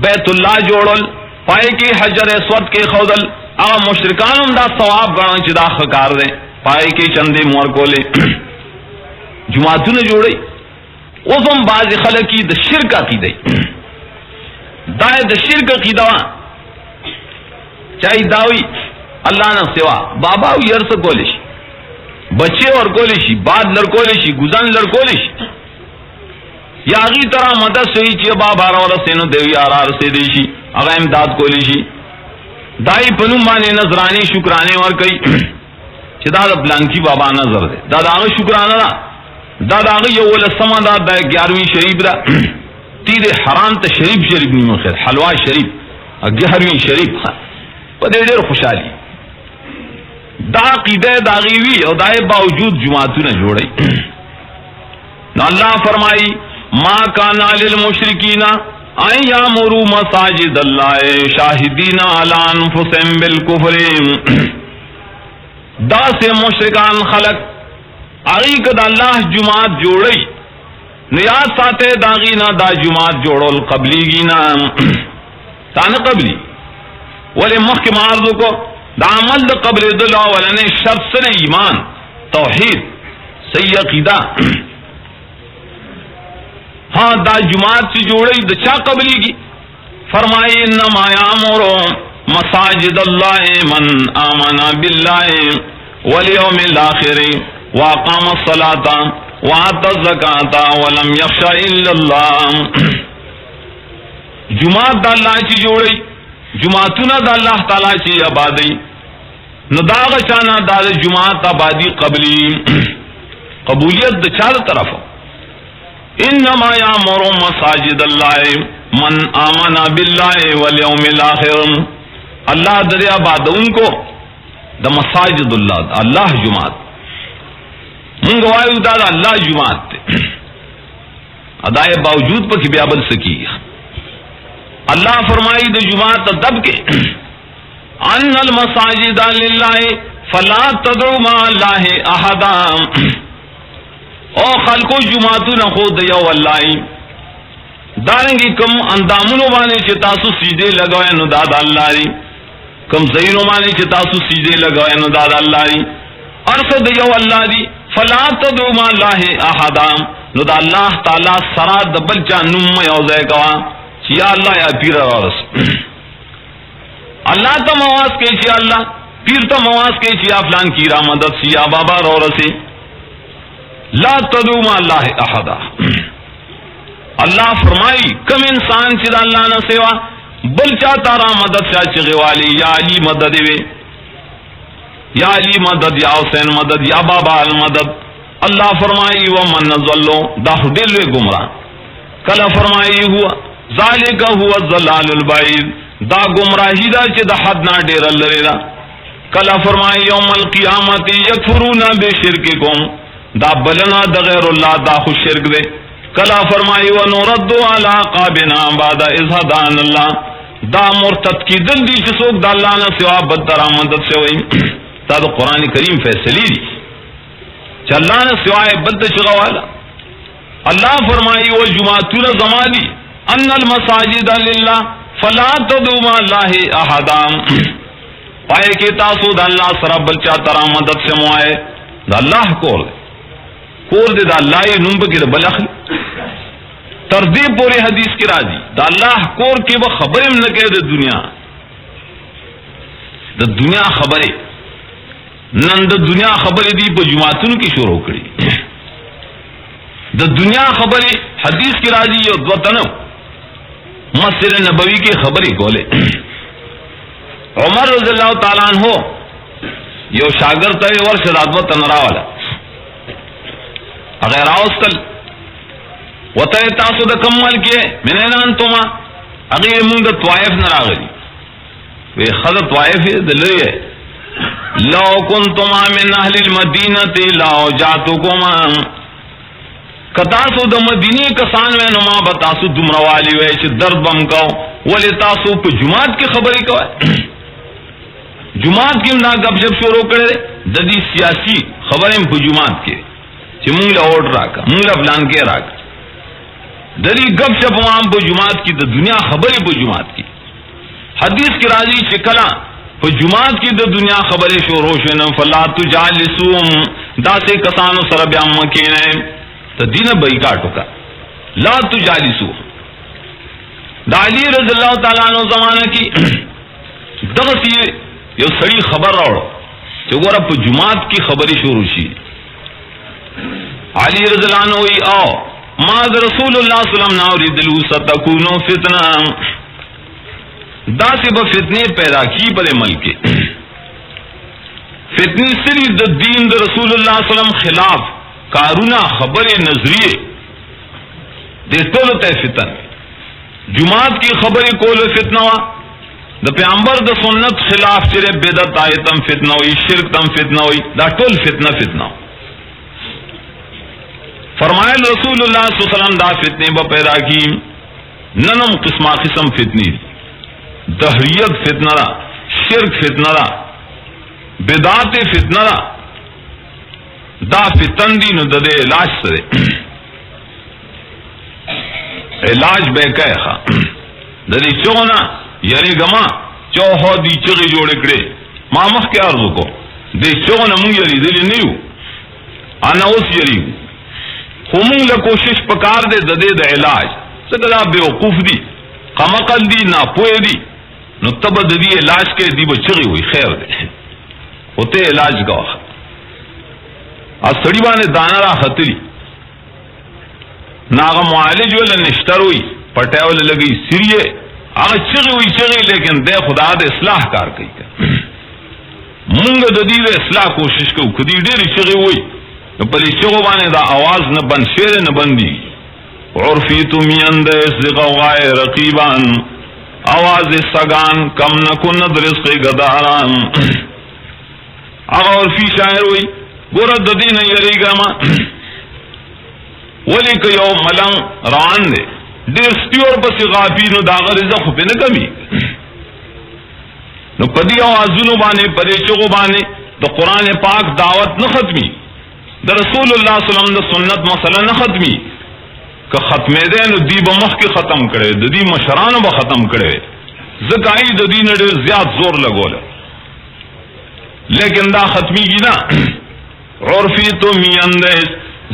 بیت اللہ جوڑول پائے کی حجر اسود کے خودل اغا مشرکان دا ثواب گانا چدا خکار دیں پائے کی چندے مور کو لے جماعتوں نے جوڑی اوزم باز خلق کی دا شرک کی دی دائے دا شرک کی دوا چاہی داوی اللہ نہ سوا بابا یرس کولش بچے اور کولیشی بعد لڑکولیشی گزان لڑکولیشی یا اگی طرح مدد سوئی چی بابا را ورسینو دیوی آرار سے دیشی اگا امداد کولیشی دائی پنو مانے نظرانی شکرانے اور کئی چی دا پلانکی بابا نظر دے دا آغا شکرانا دا آغا یو لسما دا 11ویں شریف دا تیر حرام تا شریف نیمو خیر حلوہ شریف 11ویں شریف پدے دیر خوشحالی دا قیدہ داغیوی اور دائے باوجود جماعتوں نے جوڑی نو اللہ فرمائی ما کانا للمشرکین ان یامروا مساجد اللہ شاہدین علی انفسہم بالکفر دا سے مشرکان خلق عقیق دا اللہ جماعت جوڑی نیاز ساتے داغینا دا جماعت جوڑو القبلیگینا تانا قبلی ولی محکم عرضو کو دا عمل دا قبل دلہ ولنے شرط سن ایمان توحید صحیح عقیدہ ہاں دا جماعت سے جوڑی دا چا قبلی کی فرمائی انما یامر مساجد اللہ من آمن باللہ والیوم الاخر واقام الصلاة وآتا الزکاة ولم یخش الا اللہ جماعت دا اللہ چی جوڑی جماعتنا دا اللہ تعالی چی آبادی نو داغ چانا دا جماعت آبادی قبلی قبولیت دا چار طرف انما یامر مساجد اللہ من آمنا باللہ والیوم الاخر اللہ در آباد ان کو دا مساجد اللہ دا اللہ جماعت من گواہی دا اللہ جماعت تے ادائے باوجود پر کی بیابل سکی اللہ فرمائی دو جماعت دب کے ان المساجد للہ فلا تدعوا مع اللہ احدا او خلقو جماعتو نخود یو اللہ دارنگی کم اندامنو بانے چی تاسو سیدے لگوئے نو داد اللہ ری کم زینو بانے چی تاسو سیدے لگوئے نو داد اللہ ری ارسد یو اللہ دی فلا تدعوا مع اللہ احدا نو دا اللہ تعالی سرا دبل چا نم یوزے کوا یا اللہ یا پیر رس اللہ تا مواز کے چی اللہ پیر تا مواز کے چی فلان کی را مدد سی یا بابا رو رسی لا تدعوا مع اللہ احدا اللہ فرمائی کم انسان چی دا اللہ نہ سوا بل چاہتا را مدد چا چی غوالی یا علی مدد وے یا علی مدد یا حسین مدد یا بابا المدد اللہ فرمائی ومن نزلو دا دل وے گمراہ کلا فرمائی ہوا ذالک هو الضلال البعید دا گمراہی دا چی دا حد نا دیر لرے دا کلا فرمائی یوم القیامت یکفرون بشرککم دا بلنا دا غیر اللہ دا خوش شرک دے کلا فرمائی ونرد علی عقابنا بعد اذ هدانا اللہ دا مرتد کی دل دی چسوک دا اللہ نا سوا بدتر مدد سے ہوئی تا دا قرآن کریم فیصلی دی چا اللہ نا سوائے بدتر چغوالا اللہ فرمائی و جماعتون زمانی ان المساجد للہ فلا تدعوا مع اللہ احدا پائے کہ تاسو دا اللہ سرا بلچا ترا مدد سے موائے دا اللہ کور دے دا اللہ یہ نمب کی دا بلخل تردی پوری حدیث کی راضی دا اللہ کور کی وہ خبریں نکے دا دنیا خبریں نن دا دنیا خبریں دی پا جماعتون کی شروع کری دا دنیا خبریں حدیث کی راضی یہ دو تنو مسجد نبوی کی خبری کولے عمر رضی اللہ تعالیٰ عنہ یو شاگرد تا ور شدادوت نرا والا اغیر آوستل وطا تاسو دا کمال کیے منین انتما اغیر مونگ دا طوائف نرا غلی وی خد طوائف دلوی ہے لو کنتما من اہل المدینت لاو جاتکما کتاسو دا مدینی کسان میں نما بتاسو دمروالی وے چھ درد بم کو ولی تاسو پہ جماعت کی خبری کو جماعت کی نا گپ شپ شروع کرے ددی سیاسی خبریں پہ جماعت کے چھ مونگلا اوٹ راکا مونگلا پلان کے راکا ددی گپ شپ وہاں پہ جماعت کی دا دنیا خبری پہ جماعت کی حدیث کی راضی چکلا پہ جماعت کی دا دنیا خبری شروع شنم فلا تجالسوم دا سے کسانو سر بیام مکینے تو دین بئی کاٹو کا لا تجالسو دا علی رضی اللہ تعالیٰ عنہ زمانہ کی دغسی یو سڑی خبر راوڑو چې ګوره په جماعت کی خبرې شروع شي. علی رضی اللہ عنہ وی او ما رسول اللہ صلی اللہ علیہ وسلم ناوریدلو ستکونو فتنہ دا سے فتنے پیدا کی پر ملک فتنی سری د دین د رسول اللہ صلی اللہ علیہ وسلم خلاف کارونا خبر نظریے دے ټولو ته فتن. جماعت کی خبر کول فتنہ وا د پیغمبر د سنت خلاف چرے بدعت آیتم فتنہ ہوئی شرک تم فتنہ ہوئی دا ټول فتنہ. فرمائے رسول اللہ صلی اللہ علیہ وسلم دا فتنے با پیدا کی ننم قسم فتنی دہریت فتنہ را شرک فتنہ را بدعت فتنہ را دا فتن دی نو دے علاج سرے علاج بے کہے خواہ دلی چونا یعنی گما چوہو دی چغی جوڑے کرے مامخ کے عرضو کو دے چونا مونگ یری دلی نیو آنا اس یریو خمون لکوشش پکار دے دے دا علاج سکتا بے وقوف دی قمقل دی ناپوئے دی نو تب دی علاج کے دی بچغی ہوئی خیر دے ہوتے علاج کا وقت سڑی بانے دانا را خطری ناغا معالج والا نشتر ہوئی پٹے والا لگی سریے آگا چغی ہوئی چغی لیکن دے خدا دے اصلاح کار کئی کر مونگ دی دے اصلاح کوشش کو کدی دیر چغی ہوئی پلی چغو بانے دا آواز نہ بند شیر نہ بندی عرفی تمین دے غوغائے رقیبان آواز سگان کم نہ کند رزق گداران آغا عرفی شاعر ہوئی گورا ددی نہیں یری گما ولی کہ یو ملنگ ران دے دیر سپیور پسی غافی نو داغا رزق خوبی نہ کمی نو پدی آوازونو بانے پدی چغو بانے تو قرآن پاک دعوت نہ ختمی دا رسول اللہ صلی اللہ علیہ وسلم دا سنت مسئلہ نہ ختمی کہ ختمے دے نو دی بمخ کے ختم کرے دی مشرانو با ختم کرے زکائی دی نڈے زیاد زور لگو لے لیکن دا ختمی کی نا عرفی تو میندے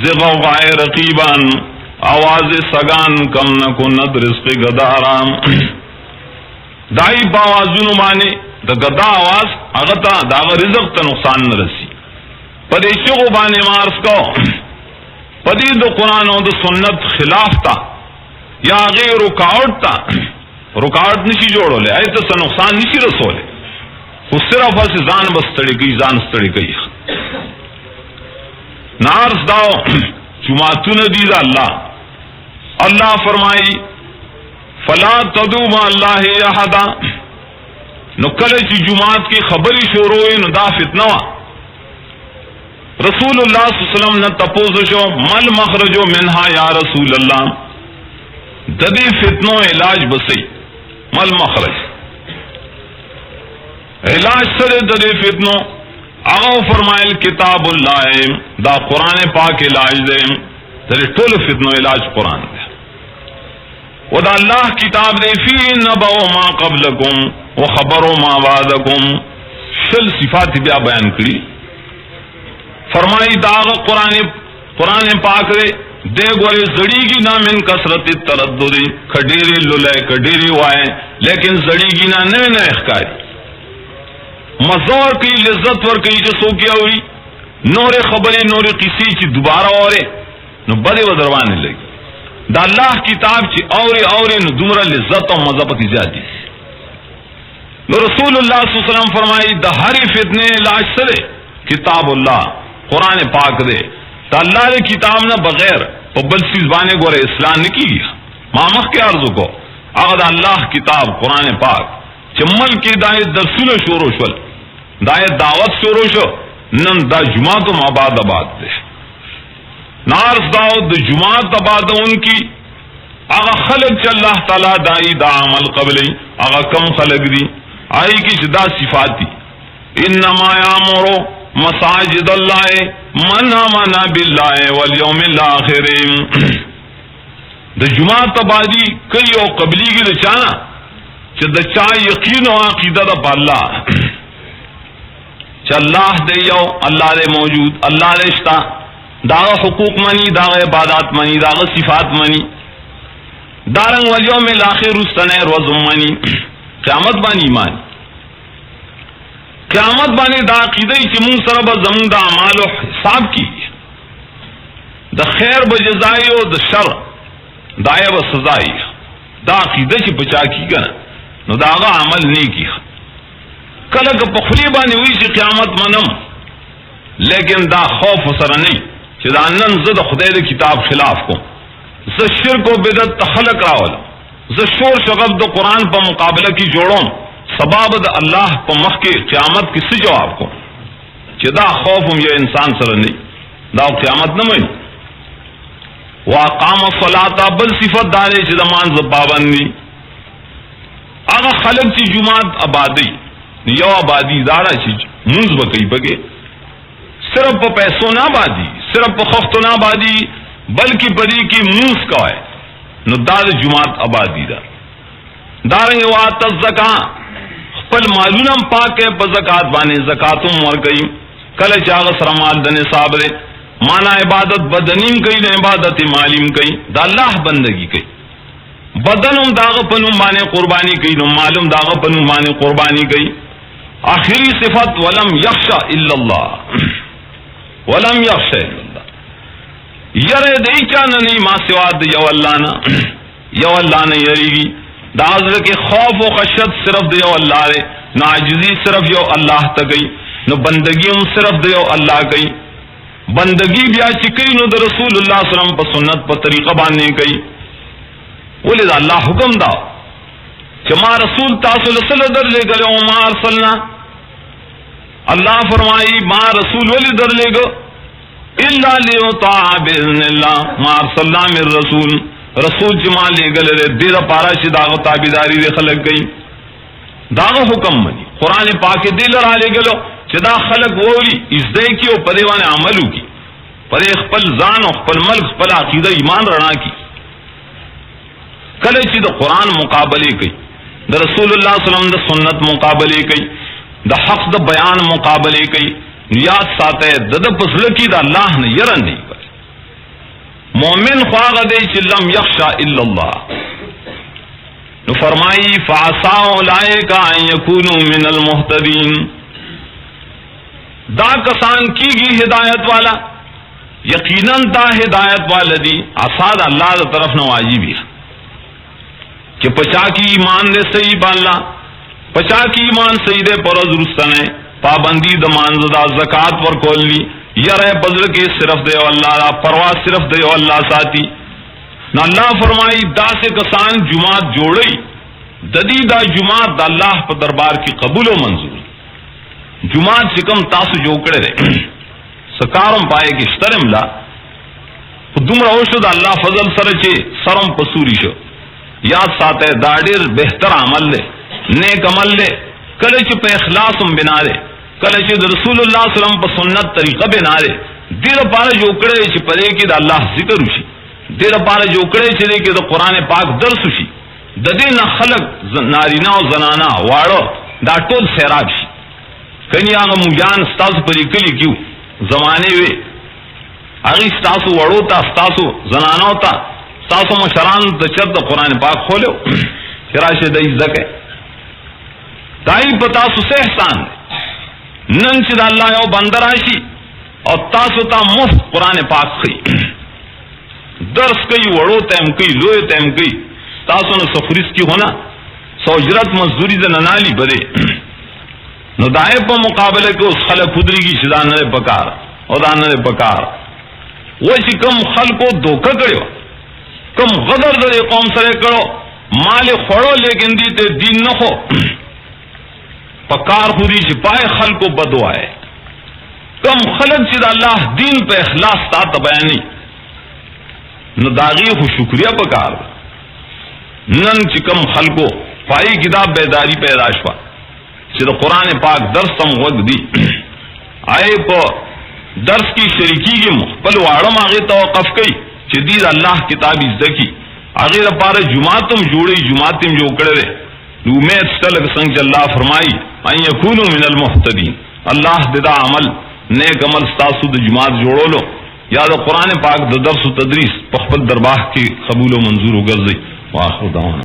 زغوغائے رقیبان آواز سگان کم نکو ند رزق گدارام دائی باوازونو مانے دا گدا آواز اغتا دا رزق تا نقصان نرسی پدی چغو بانے مارس کو پدی دو قرآن و دو سنت خلاف تا یا غیر رکاوٹ تا رکاوٹ نشی جوڑو لے ایتا سا نقصان نشی رسو لے اس صرف ایسے زان بستڑی کئی زان استڑی کئی نارس داو جماعتون دید اللہ فرمائی فلا تدو ما اللہ احدا نکلے چی جماعت کی خبری شوروئی نو دا فتنوا رسول اللہ صلی اللہ علیہ وسلم نے تپوزشو مل مخرجو منہا یا رسول اللہ ددی فتنوں علاج بسی مل مخرج علاج سر ددی فتنوں آغاو فرمائل کتاب اللہ دا قرآن پاک علاج دے ددی طول فتنوں علاج قرآن دے و دا اللہ کتاب دے فی نبو ما قبلکم و خبرو ما بعدکم شل صفات بیا بیان کری فرمائی داغ قرآن پاک دے دے گورے زڑی گی نا من کسرت تردد کڈیری لولے کڈیری وائے لیکن زڑی گی نا نئے نئے اخکاری مزور کی لذت ور کی جو سو کیا ہوئی نور خبریں نور قصی چی دوبارہ اورے نو بدے و دروانے لگی دا اللہ کتاب چی اورے نو دمرا لذت و مذہبتی زیادی نو رسول اللہ صلی اللہ علیہ وسلم فرمائی دا ہری فتنے علاج سرے کتاب اللہ قرآن پاک دے تا اللہ دے کتاب نہ بغیر بل چیز بانے گورے اسلام نے کی گیا مامخ کے عرض کو اگر اللہ کتاب قرآن پاک چمل کی دایت درسول شورو شل دایت دعوت شورو شو نن دا جماعت و آباد دے نارس داؤد دا جماعت آباد ان کی آغا خلق چ اللہ تعالی دائی دا عمل قبلی آغا کم خلق دی آئی کی دا صفاتی انما یامرو مساجد اللہ من آمن باللہ والیوم الاخر دا جماعت آبادی کئی او قبلی کی دا چانا چا دا چا یقین و عقیدہ دا پا اللہ چا اللہ دے یو اللہ دے موجود اللہ دے شتا داغا حقوق منی داغا عبادات منی داغا صفات منی دارنگ والیوم الاخر استنے روزم منی قیامت بانی ایمان قیامت باندې دا عقیده چې مونږ سره به زمونږ د اعمالو حساب کیږي، د خیر به جزای او د شر دایه به سزای. دا عقیده چې بچا کیږي نو دا هغه عمل نه کیږي. کله که په خلی باندې وی چې قیامت منم، لیکن دا خوف سره نه چې دا نن زه د خدای د کتاب خلاف کوم، زه شرک او بدعت تخلق راول، زه شور شغب د قرآن په مقابله کې جوړوم، سبب د الله په مخ کې قیامت کې څه جواب کوم، چې دا خوف هم یو انسان سره نه دا قیامت نه مې. واقام الصلاة بل صفت داري چې د مانځ پابند دي. هغه خلک چې جمعات آبادی یو آبادی دارا چې منځ وکړي پکې، صرف په پیسو نه آبادی، صرف په خفتو نه آبادی، بلکې پدې کې منځ کوي، نو دا د جمعات آبادی ده. دارنګ وات الزکات خپل مالونه پاکه په زکات باندې زکاتم ورکړي. کله چې هغه سره مال د نصاب لري، مانا عبادت بدنیم کوي نه عبادت مالیم کوي، دا الله بندگی کوي. بدنم داغه پنوم باندې قربانی کوي، نو معلوم داغه پنوم باندې قربانی کوي. آخری صفت ولم یخشى الا الله، ولم یخشى الا الله، یره دې چانه نه ما سوا د یو الله نه، یو الله نه یریږي. دا حضرت کې خوف او خشیت صرف د یو الله لري، نو عاجزی صرف یو الله ته کوي، نو بندگی هم صرف د یو الله کوي. بندگی بیا چې کوي نو د رسول الله صلی الله علیه وسلم په سنت په طریقه باندې کوي. ولې دا الله حکم دا چې ما رسول تاسو له سره درلېږلی او ما ارسلنا، الله فرمایي ما رسول ولې درلېږو الا لیطاع باذن الله، ما ارسلنا من رسول، رسول چې ما لېږلی دی دې دپاره چې د هغه تابعداري دې خلک کوي، د هغه حکم مني. قرآن پاک کې دې له رالېږلو چې دا خلق ووري ازدے کی او پدې باندې عملو کی، پدې خپل ځان او خپل ملک خپل عقیده ایمان رڼا کی. کله چې د قرآن مقابله کوي، د رسول الله صلی الله علیه وسلم د سنت مقابله کوي، د حق د بیان مقابله کوي، یاد ساته د پسله کی د الله نه ير نه کوي. مومن خواغه دی چې لم یخشى الا الله، نو فرمایي فعسى اولئک ان یکونوا من المهتدین. دا کسان کیږي ہدایت والا، یقیناً دا ہدایت والا دی. آساد اللہ دا طرف نہ واجبی کہ پچا کی ایمان دے صحیح بالا، پچا کی ایمان صحیح دے پرز رستنے پابندی د مانزدا زکات ور کولی، یرے بذل کے صرف دے اللہ، پرواز صرف دے اللہ ساتھی. نہ اللہ فرمائی دا سے کسان جماعت جوڑی، ددی دا جماعت دا اللہ پر دربار کی قبول و منظور. جماعت سکم تاسو جو کړه ده سکارم پائے کې شترم لا دومره اوشو د الله فضل سره چې سرم پسوري شو. یاد ساته دا ډېر بهتر عمل له، نیک عمل له، کله چې په اخلاص هم بنا لري، کله چې د رسول الله صلی الله علیه وسلم په سنت طریقه بنا لري، دې لپاره جو کړه چې پرې کې د الله ذکر وشي، دې لپاره جو کړه چې دې کې د قران پاک درس وشي، د دې نه خلق نارینه او زنانه واړو دا ټول سیراب شي. کنی هغه مجان ستاسو پرې کلی کیو زمانه وي، هغه ستاسو وړو ته، ستاسو زنانو ته، ستاسو مشران د چر د قران پاک خولو فراشه د عزت دای پتا سو سه احسان نن چې د الله یو بندر راشي او تاسو ته مفت قران پاک خي درس کوي، وړو تم کوي، لوی تم کوي، تاسو نو سفریس کی ہونا سو اجرت مزدوری د ننالی بده نو دای په مقابله کې اوس خلک خودري کی شدان نه پکار او دان نه پکار. و چې کوم خلکو دوکه کړو، کوم غدر د قوم سره کړو، مال خورو لیکن دې ته دین نه خو پکار خوري چې پای خلکو بدوای. کوم خلک چې د الله دین په اخلاص تا بیانې نو داغي خو شکریا پکار. نن چې کوم خلکو پای کتاب بیداری پیدا شوه چې د قران پاک درس تم وګ دی، آئے په درس کی شریکیږي، خپل واړه ماغه توقف کوي چې دې الله کتاب زکی، هغه لپاره جمعاتم جوړي، جمعاتم جوړ کړي. نو امید ستل څنګه الله فرمایي ان یکونوا من المهتدین. الله دې دا عمل نیک عمل تاسو د جماعت جوړولو یا د قران پاک د درس او تدریس په خپل دربار کې قبول او منظور وګرځي. واخر دعوانا